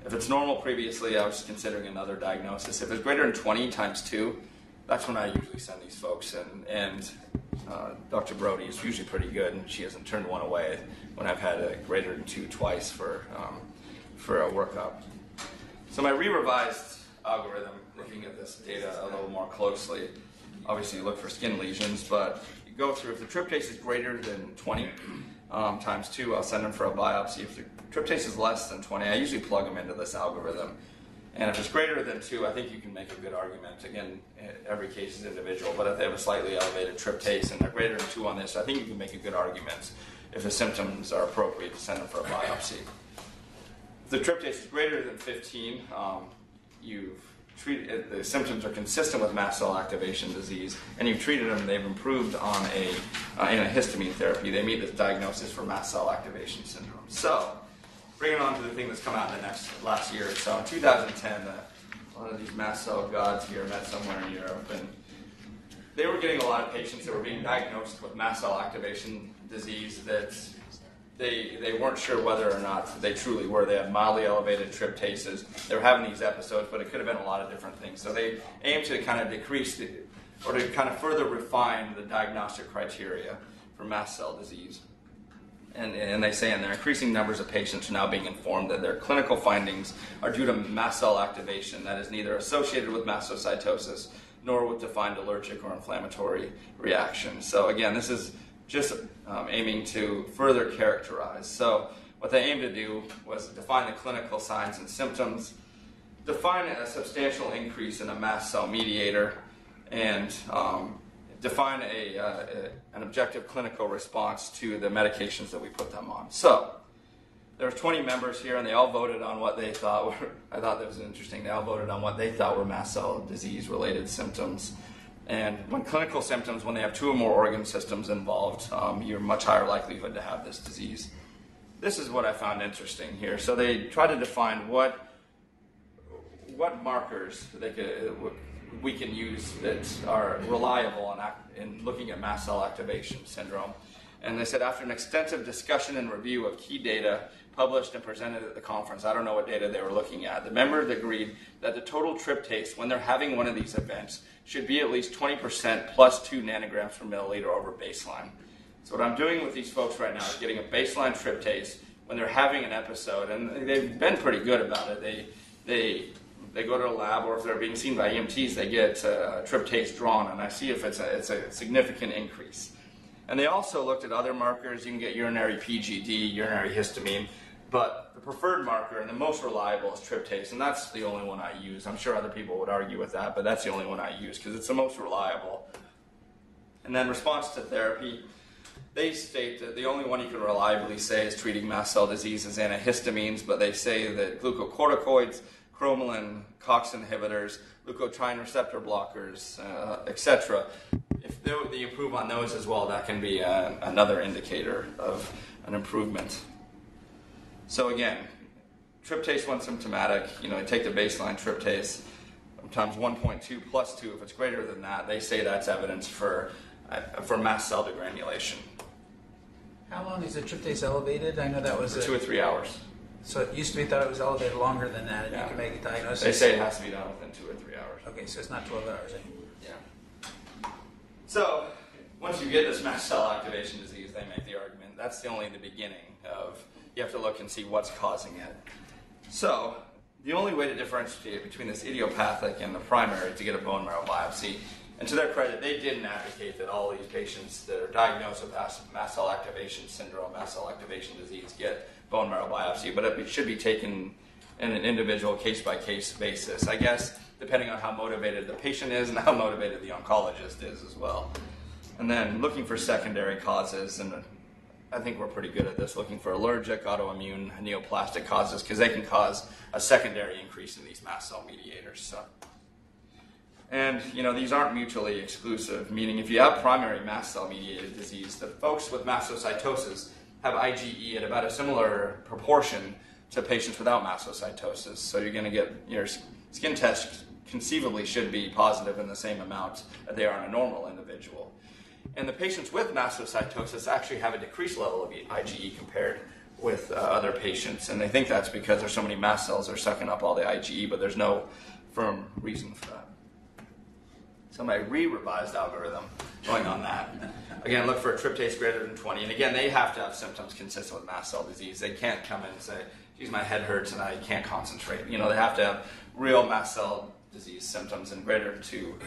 If it's normal previously, I was considering another diagnosis. If it's greater than 20 times 2, that's when I usually send these folks. And Dr. Brody is usually pretty good, and she hasn't turned one away when I've had a greater than 2 twice for a workup. So my re-revised algorithm, looking at this data a little more closely, obviously you look for skin lesions, but go through, if the tryptase is greater than 20 times 2, I'll send them for a biopsy. If the tryptase is less than 20, I usually plug them into this algorithm. And if it's greater than 2, I think you can make a good argument. Again, every case is individual, but if they have a slightly elevated tryptase and they're greater than 2 on this, I think you can make a good argument if the symptoms are appropriate to send them for a biopsy. If the tryptase is greater than 15, the symptoms are consistent with mast cell activation disease, and you've treated them, they've improved on in a histamine therapy. They meet this diagnosis for mast cell activation syndrome. So, bringing it on to the thing that's come out in the last year. So in 2010, one of these mast cell gods here met somewhere in Europe, and they were getting a lot of patients that were being diagnosed with mast cell activation disease that they weren't sure whether or not they truly were. They had mildly elevated tryptases. They were having these episodes, but it could have been a lot of different things. So they aimed to kind of decrease or to kind of further refine the diagnostic criteria for mast cell disease. And they say in there, increasing numbers of patients are now being informed that their clinical findings are due to mast cell activation that is neither associated with mastocytosis nor with defined allergic or inflammatory reactions. So again, this is just aiming to further characterize. So What they aimed to do was define the clinical signs and symptoms, define a substantial increase in a mast cell mediator, and define an objective clinical response to the medications that we put them on. So there were 20 members here, and they all voted on what they thought were, I thought that was interesting, they all voted on what they thought were mast cell disease-related symptoms. And when clinical symptoms, when they have 2 or more organ systems involved, you're much higher likelihood to have this disease. This is what I found interesting here. So they tried to define what markers we can use that are reliable in looking at mast cell activation syndrome. And they said after an extensive discussion and review of key data published and presented at the conference, I don't know what data they were looking at, the members agreed that the total tryptase when they're having one of these events should be at least 20% plus 2 nanograms per milliliter over baseline. So what I'm doing with these folks right now is getting a baseline tryptase when they're having an episode, and they've been pretty good about it. They go to a lab, or if they're being seen by EMTs, they get tryptase drawn, and I see if it's a significant increase. And they also looked at other markers. You can get urinary PGD, urinary histamine, but the preferred marker and the most reliable is tryptase, and that's the only one I use. I'm sure other people would argue with that, but that's the only one I use because it's the most reliable. And then response to therapy, they state that the only one you can reliably say is treating mast cell disease is antihistamines, but they say that glucocorticoids, cromolyn, COX inhibitors, leukotriene receptor blockers, etc. If they improve on those as well, that can be another indicator of an improvement. So again, tryptase when symptomatic, take the baseline tryptase times 1.2 plus 2. If it's greater than that, they say that's evidence for mast cell degranulation. How long is the tryptase elevated? I know that was For 2 or 3 hours. So it used to be thought it was elevated longer than that, and Yeah. you can make a diagnosis. They say it has to be done within 2 or 3 hours. Okay, so it's not 12 hours. Yeah. So once you get this mast cell activation disease, they make the argument that's only the beginning of, you have to look and see what's causing it. So the only way to differentiate between this idiopathic and the primary is to get a bone marrow biopsy. And to their credit, they didn't advocate that all these patients that are diagnosed with mast cell activation syndrome, mast cell activation disease, get bone marrow biopsy, but it should be taken in an individual case-by-case basis, I guess, depending on how motivated the patient is and how motivated the oncologist is as well. And then looking for secondary causes, and I think we're pretty good at this, looking for allergic, autoimmune, neoplastic causes, because they can cause a secondary increase in these mast cell mediators. So. And, these aren't mutually exclusive, meaning if you have primary mast cell mediated disease, the folks with mastocytosis have IgE at about a similar proportion to patients without mastocytosis. So you're going to get, your skin test conceivably should be positive in the same amount that they are in a normal individual. And the patients with mastocytosis actually have a decreased level of IgE compared with other patients. And they think that's because there's so many mast cells are sucking up all the IgE, but there's no firm reason for that. So my re-revised algorithm going on that. Again, look for a tryptase greater than 20. And again, they have to have symptoms consistent with mast cell disease. They can't come in and say, geez, my head hurts and I can't concentrate. They have to have real mast cell disease symptoms and greater than 2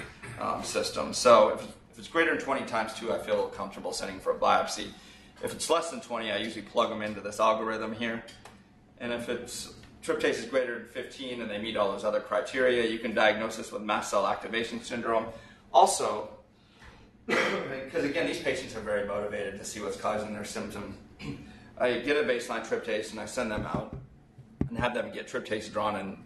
systems. So if it's greater than 20 times 2, I feel comfortable sending for a biopsy. If it's less than 20, I usually plug them into this algorithm here. And if it's tryptase is greater than 15 and they meet all those other criteria, you can diagnose this with mast cell activation syndrome. Also, because again, these patients are very motivated to see what's causing their symptom. I get a baseline tryptase and I send them out and have them get tryptase drawn. And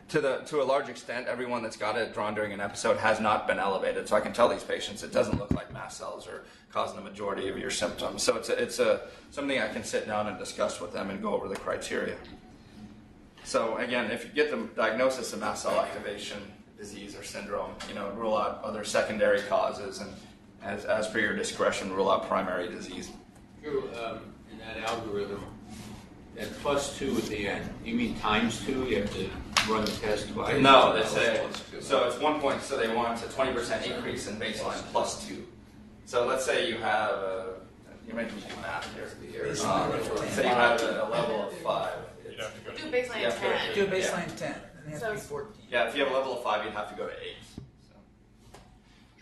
to a large extent, everyone that's got it drawn during an episode has not been elevated. So I can tell these patients it doesn't look like mast cells are causing the majority of your symptoms. So it's something I can sit down and discuss with them and go over the criteria. So again, if you get the diagnosis of mast cell activation disease or syndrome, rule out other secondary causes, and as per your discretion, rule out primary disease. Drew, in that algorithm, at +2 at the end, you mean times 2? You have to run the test twice? No, they say, so it's 1 point, so they want a 20% increase in baseline +2. So let's say you have, you're making me do math here. Let's say you have a level of 5. Do baseline 10. Do a baseline 10, and they have to be 14. Yeah, if you have a level of 5, you'd have to go to 8. So.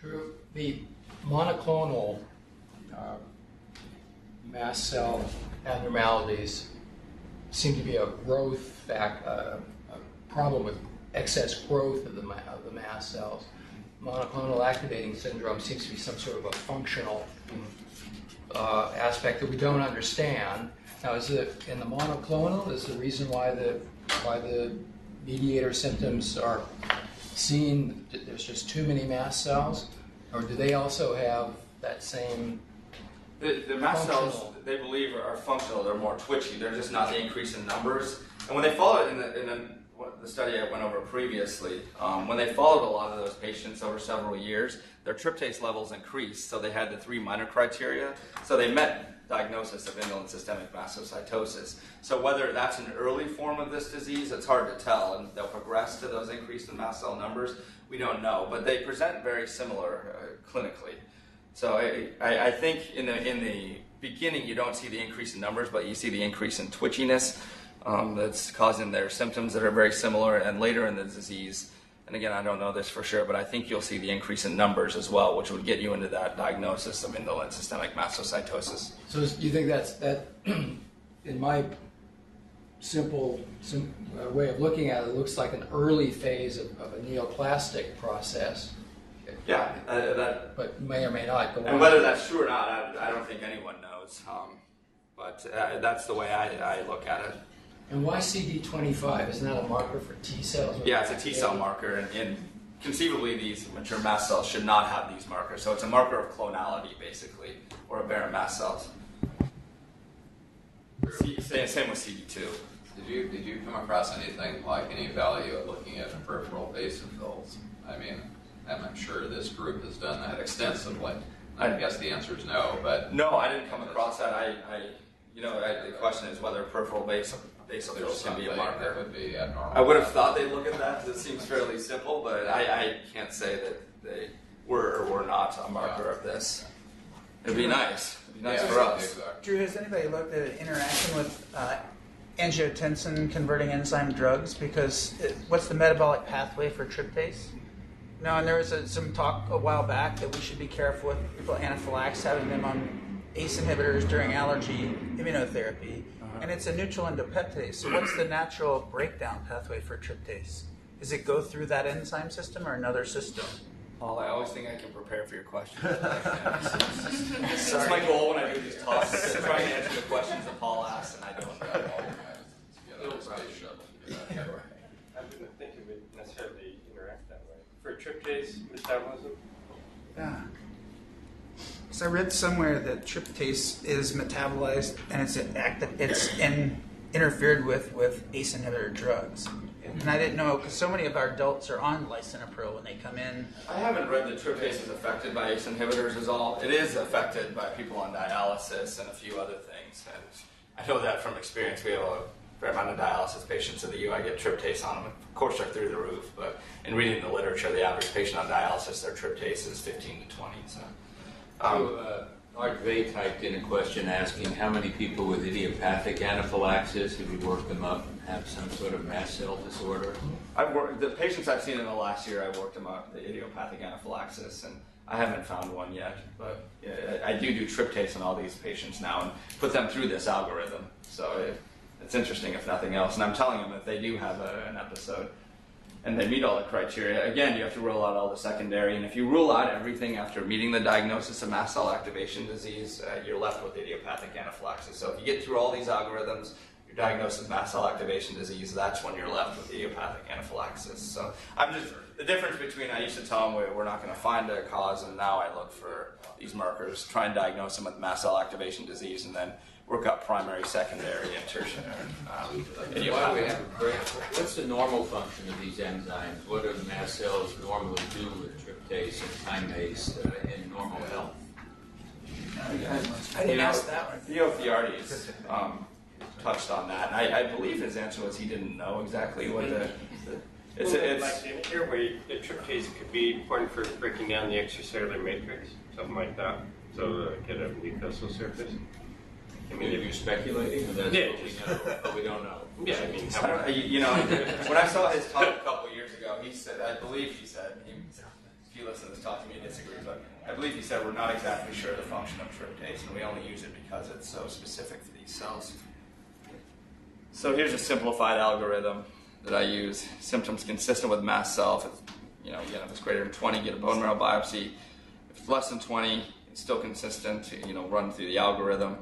Drew, the monoclonal mast cell abnormalities seem to be a growth a problem with excess growth of the mast cells. Monoclonal activating syndrome seems to be some sort of a functional aspect that we don't understand. Now, is it in the monoclonal? Is the reason why the mediator symptoms are seen? There's just too many mast cells, or do they also have that same? The mast cells, they believe, are functional. They're more twitchy. They're just not the increase in numbers. And when they followed in the study I went over previously, when they followed a lot of those patients over several years, their tryptase levels increased. So they had the 3 minor criteria. So they met diagnosis of indolent systemic mastocytosis. So whether that's an early form of this disease, it's hard to tell, and they'll progress to those increased in mast cell numbers. We don't know, but they present very similar clinically. So I think in the beginning you don't see the increase in numbers, but you see the increase in twitchiness that's causing their symptoms that are very similar. And later in the disease, and again I don't know this for sure, but I think you'll see the increase in numbers as well, which would get you into that diagnosis of indolent systemic mastocytosis. So you think that in my simple way of looking at it, it looks like an early phase of a neoplastic process. Yeah, but may or may not go on. And whether that's true or not, I don't think anyone knows. But that's the way I look at it. And why CD25? Isn't that a marker for T cells? Yeah, it's a T cell marker, and conceivably these mature mast cells should not have these markers. So it's a marker of clonality, basically, or aberrant mast cells. Same with CD2. Did you come across anything like any value of looking at peripheral basophils? I mean, I'm sure this group has done that extensively. I guess the answer is no, but no, I didn't come across that. The question is whether peripheral basophils can be a marker. That would be abnormal. I would have thought they'd look at that because it seems fairly simple, but I can't say that they were or were not a marker of this. It'd be nice. It'd be nice for us. Exactly. Drew, has anybody looked at interaction with angiotensin converting enzyme drugs? Because what's the metabolic pathway for tryptase? No, and there was some talk a while back that we should be careful with people anaphylaxis, having them on ACE inhibitors during allergy immunotherapy. And it's a neutral endopeptidase. So what's the natural breakdown pathway for tryptase? Does it go through that enzyme system or another system? Paul, I always think I can prepare for your questions. That's my goal when I do these talks, is to try and answer the questions that Paul asks, and I don't know. I wouldn't think it would necessarily interact that way. For tryptase metabolism? Yeah. So I read somewhere that tryptase is metabolized and it's interfered with ACE inhibitor drugs. And I didn't know, because so many of our adults are on lisinopril when they come in. I haven't read that tryptase is affected by ACE inhibitors is all. It is affected by people on dialysis and a few other things. And I know that from experience. We have a fair amount of dialysis patients in the UI get tryptase on them. Of course, they're through the roof, but in reading the literature, the average patient on dialysis, their tryptase is 15 to 20. Art Vay typed in a question asking how many people with idiopathic anaphylaxis, have you worked them up, have some sort of mast cell disorder? The patients I've seen in the last year, I've worked them up, the idiopathic anaphylaxis, and I haven't found one yet, but I do tryptase on all these patients now and put them through this algorithm. So it's interesting, if nothing else. And I'm telling them if they do have an episode and they meet all the criteria, again, you have to rule out all the secondary. And if you rule out everything after meeting the diagnosis of mast cell activation disease, you're left with idiopathic anaphylaxis. So if you get through all these algorithms, you're diagnosed with mast cell activation disease, that's when you're left with idiopathic anaphylaxis. So the difference between, I used to tell them we're not going to find a cause, and now I look for these markers, try and diagnose them with mast cell activation disease, and then work up primary, secondary, and tertiary idiopathic. What's the normal function of these enzymes? What do mast cells normally do with tryptase and kinase in normal health? I didn't ask that one. Theo Fiardes touched on that, and I believe his answer was he didn't know exactly what it's like in airway, the tryptase could be important for breaking down the extracellular matrix, something like that, so get a mucosal surface. I mean, if you're speculating, that's yeah, what we know, but we don't know. Yeah, I mean, when I saw his talk a couple years ago, he said, if you listen to this talk, you may disagree, but I believe he said we're not exactly sure the function of tryptase, and we only use it because it's so specific for these cells. So here's a simplified algorithm that I use. Symptoms consistent with mast cell. If it's, again, if it's greater than 20, get a bone marrow biopsy. If it's less than 20, it's still consistent, run through the algorithm.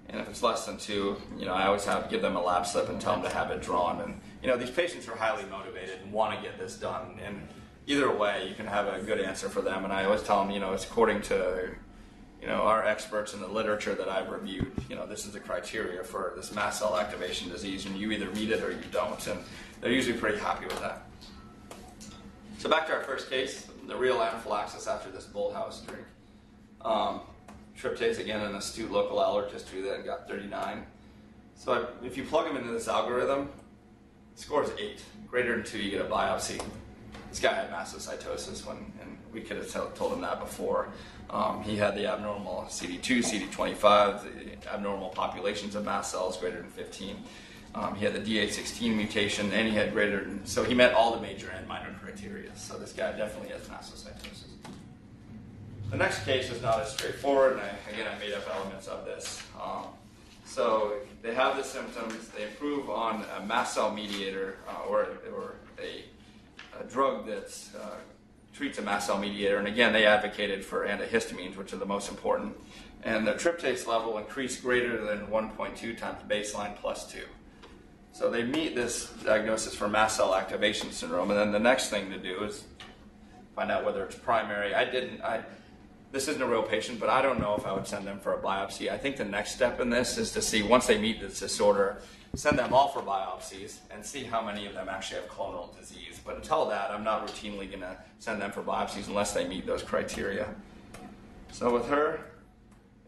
And if it's less than 2, I always give them a lab slip and tell them to have it drawn. And, these patients are highly motivated and want to get this done. And either way, you can have a good answer for them. And I always tell them, it's according to, our experts in the literature that I've reviewed, this is the criteria for this mast cell activation disease, and you either meet it or you don't. And they're usually pretty happy with that. So back to our first case, the real anaphylaxis after this bullhouse drink. Tryptase, again, an astute local allergist drew that and got 39. So if you plug them into this algorithm, the score is 8. Greater than 2, you get a biopsy. This guy had mastocytosis, and we could have told him that before. He had the abnormal CD2, CD25, the abnormal populations of mast cells greater than 15. He had the D816 mutation, and he had so he met all the major and minor criteria. So this guy definitely has mastocytosis. The next case is not as straightforward, and I made up elements of this. So they have the symptoms, they improve on a mast cell mediator or a drug that treats a mast cell mediator, and again, they advocated for antihistamines, which are the most important. And the tryptase level increased greater than 1.2 times baseline plus 2. So they meet this diagnosis for mast cell activation syndrome, and then the next thing to do is find out whether it's primary. This isn't a real patient, but I don't know if I would send them for a biopsy. I think the next step in this is to see, once they meet this disorder, send them all for biopsies and see how many of them actually have clonal disease. But until that, I'm not routinely going to send them for biopsies unless they meet those criteria. So with her,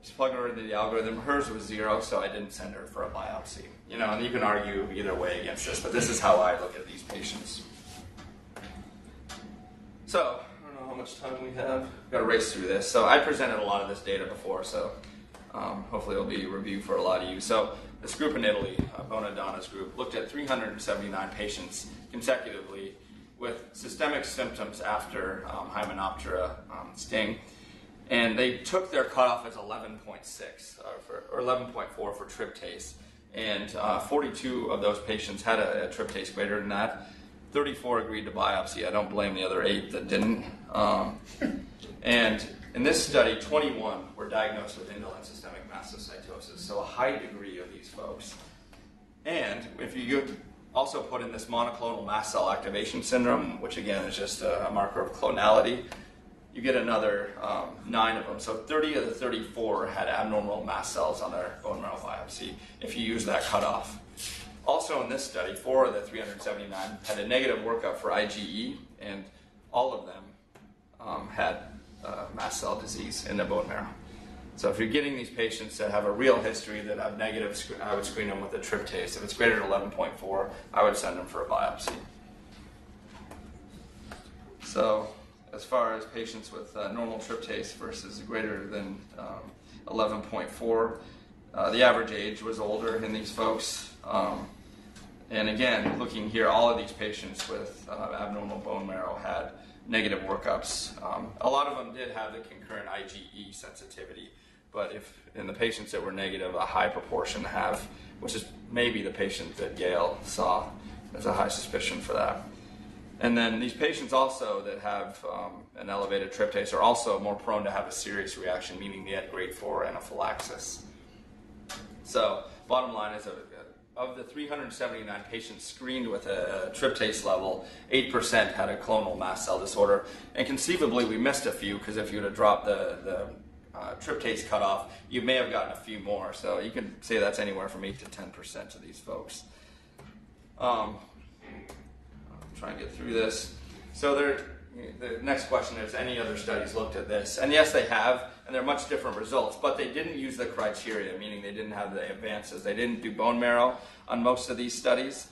just plugging her into the algorithm, hers was 0, so I didn't send her for a biopsy. And you can argue either way against this, but this is how I look at these patients. So, I don't know how much time we have. We've got to race through this. So I presented a lot of this data before, so hopefully it'll be a review for a lot of you. So this group in Italy, Bonadonna's group, looked at 379 patients consecutively with systemic symptoms after Hymenoptera sting. And they took their cutoff as 11.6 or 11.4 for tryptase. And 42 of those patients had a tryptase greater than that. 34 agreed to biopsy. I don't blame the other 8 that didn't. And in this study, 21 were diagnosed with indolent systemic mastocytosis, so a high degree of these folks. And if you also put in this monoclonal mast cell activation syndrome, which again is just a marker of clonality, you get another 9 of them. So 30 of the 34 had abnormal mast cells on their bone marrow biopsy if you use that cutoff. Also in this study, 4 of the 379 had a negative workup for IgE, and all of them had mast cell disease in the bone marrow. So if you're getting these patients that have a real history that have negative, I would screen them with a tryptase. If it's greater than 11.4, I would send them for a biopsy. So as far as patients with normal tryptase versus greater than 11.4, the average age was older in these folks. And again, looking here, all of these patients with abnormal bone marrow had negative workups. A lot of them did have the concurrent IgE sensitivity, but if in the patients that were negative, a high proportion have, which is maybe the patient that Gail saw. There's a high suspicion for that. And then these patients also that have an elevated tryptase are also more prone to have a serious reaction, meaning they had grade 4 anaphylaxis. So bottom line is of the 379 patients screened with a tryptase level, 8% had a clonal mast cell disorder. And conceivably, we missed a few, because if you would have dropped the tryptase cutoff, you may have gotten a few more. So you can say that's anywhere from 8 to 10% of these folks. I'll try and get through this. So the next question is, any other studies looked at this? And yes, they have, and they're much different results, but they didn't use the criteria, meaning they didn't have the advances. They didn't do bone marrow on most of these studies.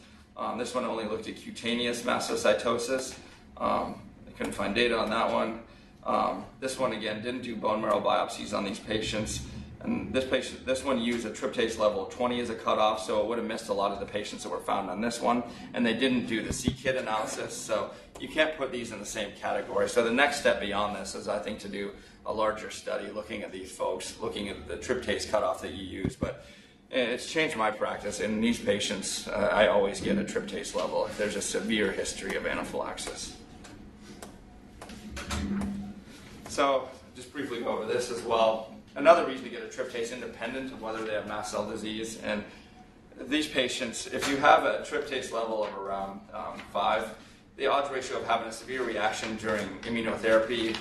This one only looked at cutaneous mastocytosis. I couldn't find data on that one. This one, again, didn't do bone marrow biopsies on these patients. And this one used a tryptase level of 20 as a cutoff, so it would have missed a lot of the patients that were found on this one. And they didn't do the c-KIT analysis, so you can't put these in the same category. So the next step beyond this is, I think, to do a larger study looking at these folks, looking at the tryptase cutoff that you use. But And it's changed my practice. In these patients, I always get a tryptase level if there's a severe history of anaphylaxis. So, just briefly go over this as well. Another reason to get a tryptase independent of whether they have mast cell disease. And these patients, if you have a tryptase level of around 5, the odds ratio of having a severe reaction during immunotherapy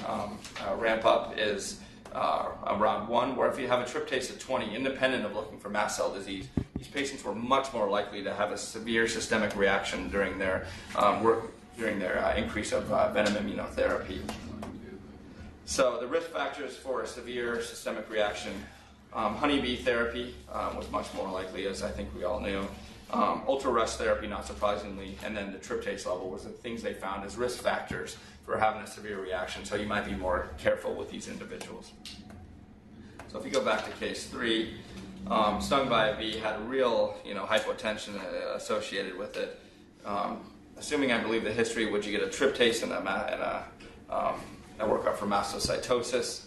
ramp up is around 1, where if you have a tryptase of 20, independent of looking for mast cell disease, these patients were much more likely to have a severe systemic reaction during their increase of venom immunotherapy. So the risk factors for a severe systemic reaction, Honeybee therapy was much more likely, as I think we all knew. Ultra-rest therapy, not surprisingly, and then the tryptase level was the things they found as risk factors for having a severe reaction, so you might be more careful with these individuals. So if you go back to case 3, stung by a bee, had real hypotension associated with it. Assuming I believe the history, would you get a tryptase and a workup for mastocytosis?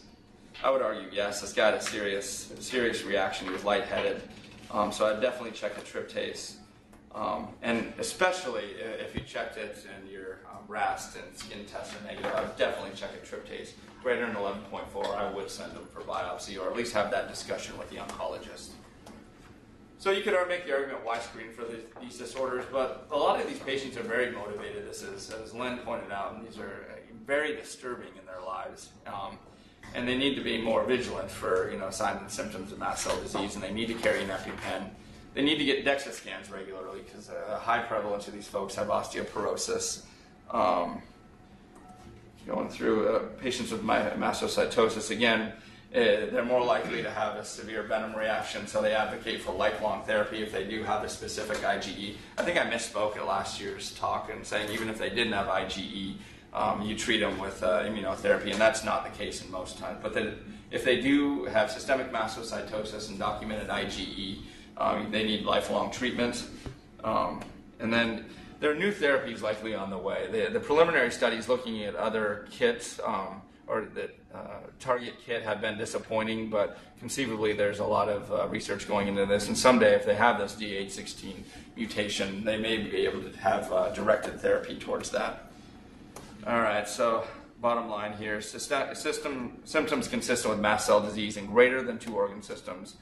I would argue yes. This guy had a serious reaction. He was lightheaded. So I'd definitely check a tryptase. And especially if you checked it and your RAST and skin tests are negative, I would definitely check a tryptase. Greater than 11.4, I would send them for biopsy or at least have that discussion with the oncologist. So you could make the argument why screen for these disorders, but a lot of these patients are very motivated. This is, as Len pointed out, and these are very disturbing in their lives. And they need to be more vigilant for signs and symptoms of mast cell disease, and they need to carry an EpiPen. They need to get DEXA scans regularly because a high prevalence of these folks have osteoporosis. Going through patients with mastocytosis, again, they're more likely to have a severe venom reaction, so they advocate for lifelong therapy if they do have a specific IgE. I think I misspoke at last year's talk in saying even if they didn't have IgE, you treat them with immunotherapy, and that's not the case in most times. But if they do have systemic mastocytosis and documented IgE, they need lifelong treatment. And then there are new therapies likely on the way. The preliminary studies looking at other kits or the target kit have been disappointing, but conceivably there's a lot of research going into this. And someday, if they have this D816 mutation, they may be able to have directed therapy towards that. All right, so bottom line here, symptoms consistent with mast cell disease in greater than 2 organ systems.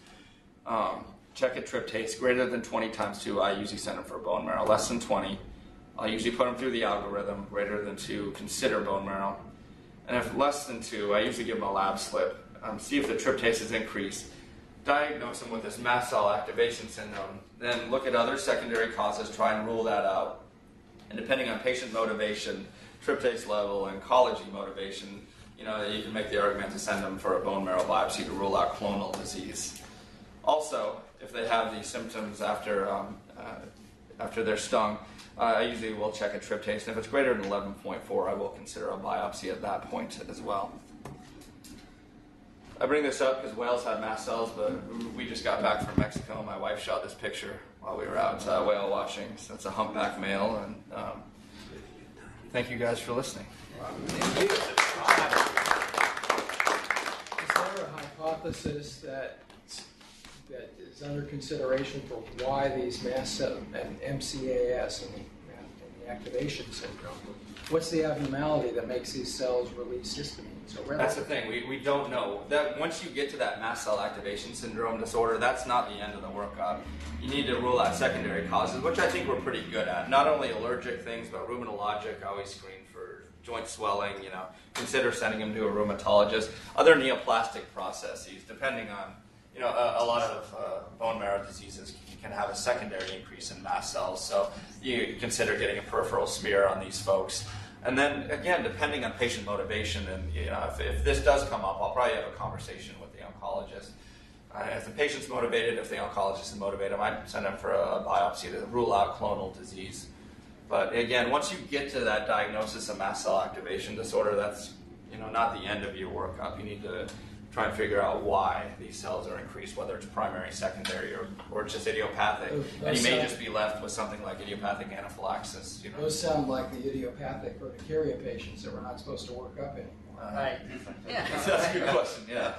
Check a tryptase greater than 20 times 2. I usually send them for bone marrow. Less than 20, I'll usually put them through the algorithm. Greater than 2, consider bone marrow. And if less than 2, I usually give them a lab slip. See if the tryptase is increased. Diagnose them with this mast cell activation syndrome. Then look at other secondary causes, try and rule that out. And depending on patient motivation, tryptase level, and oncology motivation, you can make the argument to send them for a bone marrow biopsy to rule out clonal disease. Also, if they have these symptoms after they're stung, I usually will check a tryptase, and if it's greater than 11.4, I will consider a biopsy at that point as well. I bring this up because whales have mast cells, but we just got back from Mexico. My wife shot this picture while we were out whale watching. So it's a humpback male, and thank you guys for listening. Thank you. Is there a hypothesis that is under consideration for why these mast cell and MCAS and the activation syndrome? What's the abnormality that makes these cells release histamine so readily? That's the thing. We don't know. That once you get to that mast cell activation syndrome disorder, that's not the end of the workup. You need to rule out secondary causes, which I think we're pretty good at. Not only allergic things, but rheumatologic. I always screen for joint swelling. Consider sending them to a rheumatologist. Other neoplastic processes, depending on a lot of bone marrow diseases can have a secondary increase in mast cells, so you consider getting a peripheral smear on these folks. And then, again, depending on patient motivation, and if this does come up, I'll probably have a conversation with the oncologist. If the patient's motivated, if the oncologist is motivated, I might send them for a biopsy to rule out clonal disease. But again, once you get to that diagnosis of mast cell activation disorder, that's not the end of your workup. You need to try and figure out why these cells are increased, whether it's primary, secondary, or just idiopathic. And you may just be left with something like idiopathic anaphylaxis. Those sound like the idiopathic urticaria patients that we're not supposed to work up anymore. Right. Yeah. That's a good question, yeah.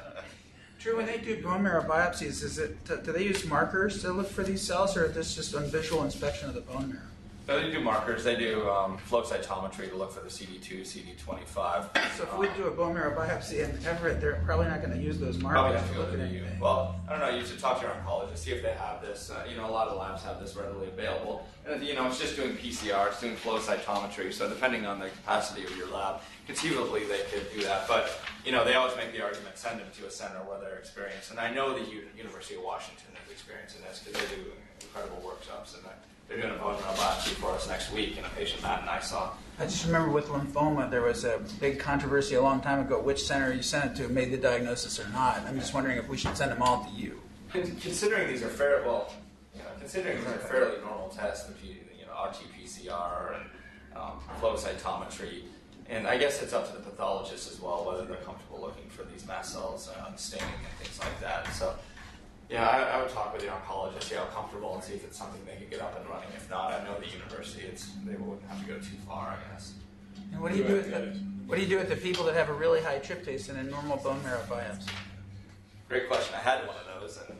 Drew, when they do bone marrow biopsies, do they use markers to look for these cells, or is this just on visual inspection of the bone marrow? So they do markers. They do flow cytometry to look for the CD2, CD25. So if we do a bone marrow biopsy in Everett, they're probably not going to use those Probably markers have to to go look to at the anything. Well, I don't know. You should talk to your oncologist, see if they have this. A lot of labs have this readily available. And it's just doing PCR, it's doing flow cytometry. So depending on the capacity of your lab, conceivably they could do that. But they always make the argument, send them to a center where they're experienced. And I know the University of Washington is experienced in this because they do incredible workshops, and they're doing a bone marrow biopsy for us next week in a patient Matt and I saw. I just remember with lymphoma, there was a big controversy a long time ago which center you sent it to made the diagnosis or not. I'm just wondering if we should send them all to you. Considering these are considering these are fairly normal tests, RT-PCR and flow cytometry, and I guess it's up to the pathologist as well whether they're comfortable looking for these mast cells on staining and things like that. So, I would talk with the oncologist, see how comfortable, and see if it's something they could get up and running. If not, I know the university, they wouldn't have to go too far, I guess. And what do you do with the people that have a really high tryptase in a normal bone marrow biopsy? Great question. I had one of those, and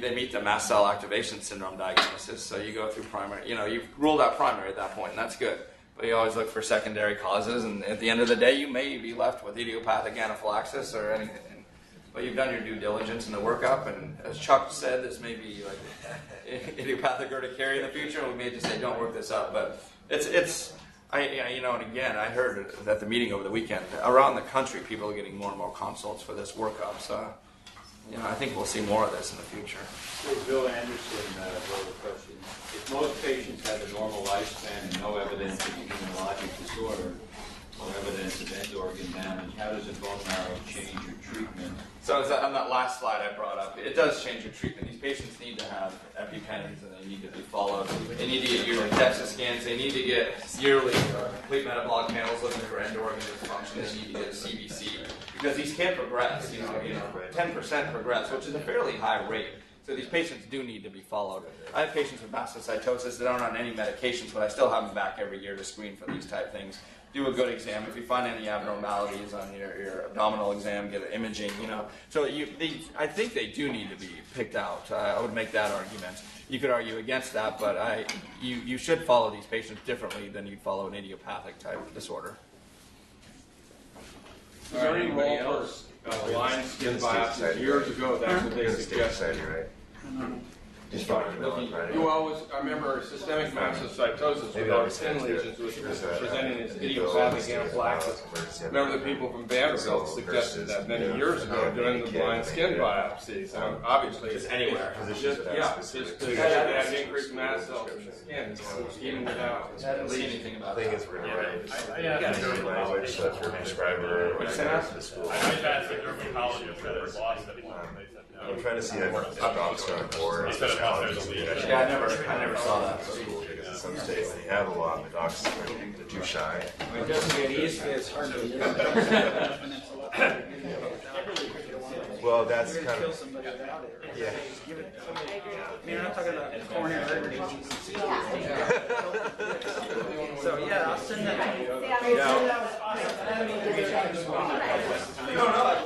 they meet the mast cell activation syndrome diagnosis. So you go through primary. You've ruled out primary at that point, and that's good. But you always look for secondary causes, and at the end of the day, you may be left with idiopathic anaphylaxis or anything. But you've done your due diligence in the workup, and as Chuck said, this may be like idiopathic urticaria in the future, and we may just say, don't work this up. But and again, I heard at the meeting over the weekend, around the country, people are getting more and more consults for this workup. So, I think we'll see more of this in the future. So Bill Anderson wrote a question. If most patients have a normal lifespan and no evidence of immunologic disorder, or evidence of end organ damage, how does a bone marrow change your treatment? So on that last slide I brought up, it does change your treatment. These patients need to have EpiPens, and they need to be followed. They need to get yearly DEXA scans. They need to get yearly complete metabolic panels looking for end organ dysfunction. They need to get a CBC because these can progress. 10% progress, which is a fairly high rate. So these patients do need to be followed. I have patients with mastocytosis that aren't on any medications, but I still have them back every year to screen for these type things. Do a good exam. If you find any abnormalities on your abdominal exam, get an imaging. So I think they do need to be picked out. I would make that argument. You could argue against that, but you should follow these patients differently than you'd follow an idiopathic type disorder. Is there any role for blind skin biopsies? Years ago, that's what they suggested. I remember systemic mastocytosis with our skin lesions was presenting as idiopathic anaphylaxis. Remember the people from Vanderbilt suggested that many years ago doing the blind skin biopsies. Obviously, just anywhere. Just to have increased mast cells in the skin, even without. I didn't see anything about I think it's really right. Language that's for prescriber or the school. I've asked the dermatologist that are lost that I'm trying to see if docs are on board. I never saw that. Because in some states they have a lot, the docs are too shy. It doesn't get easier, it's hard to Well, that's kind of. Yeah. You're not talking about coronary artery disease. So I'll send that to you. Yeah.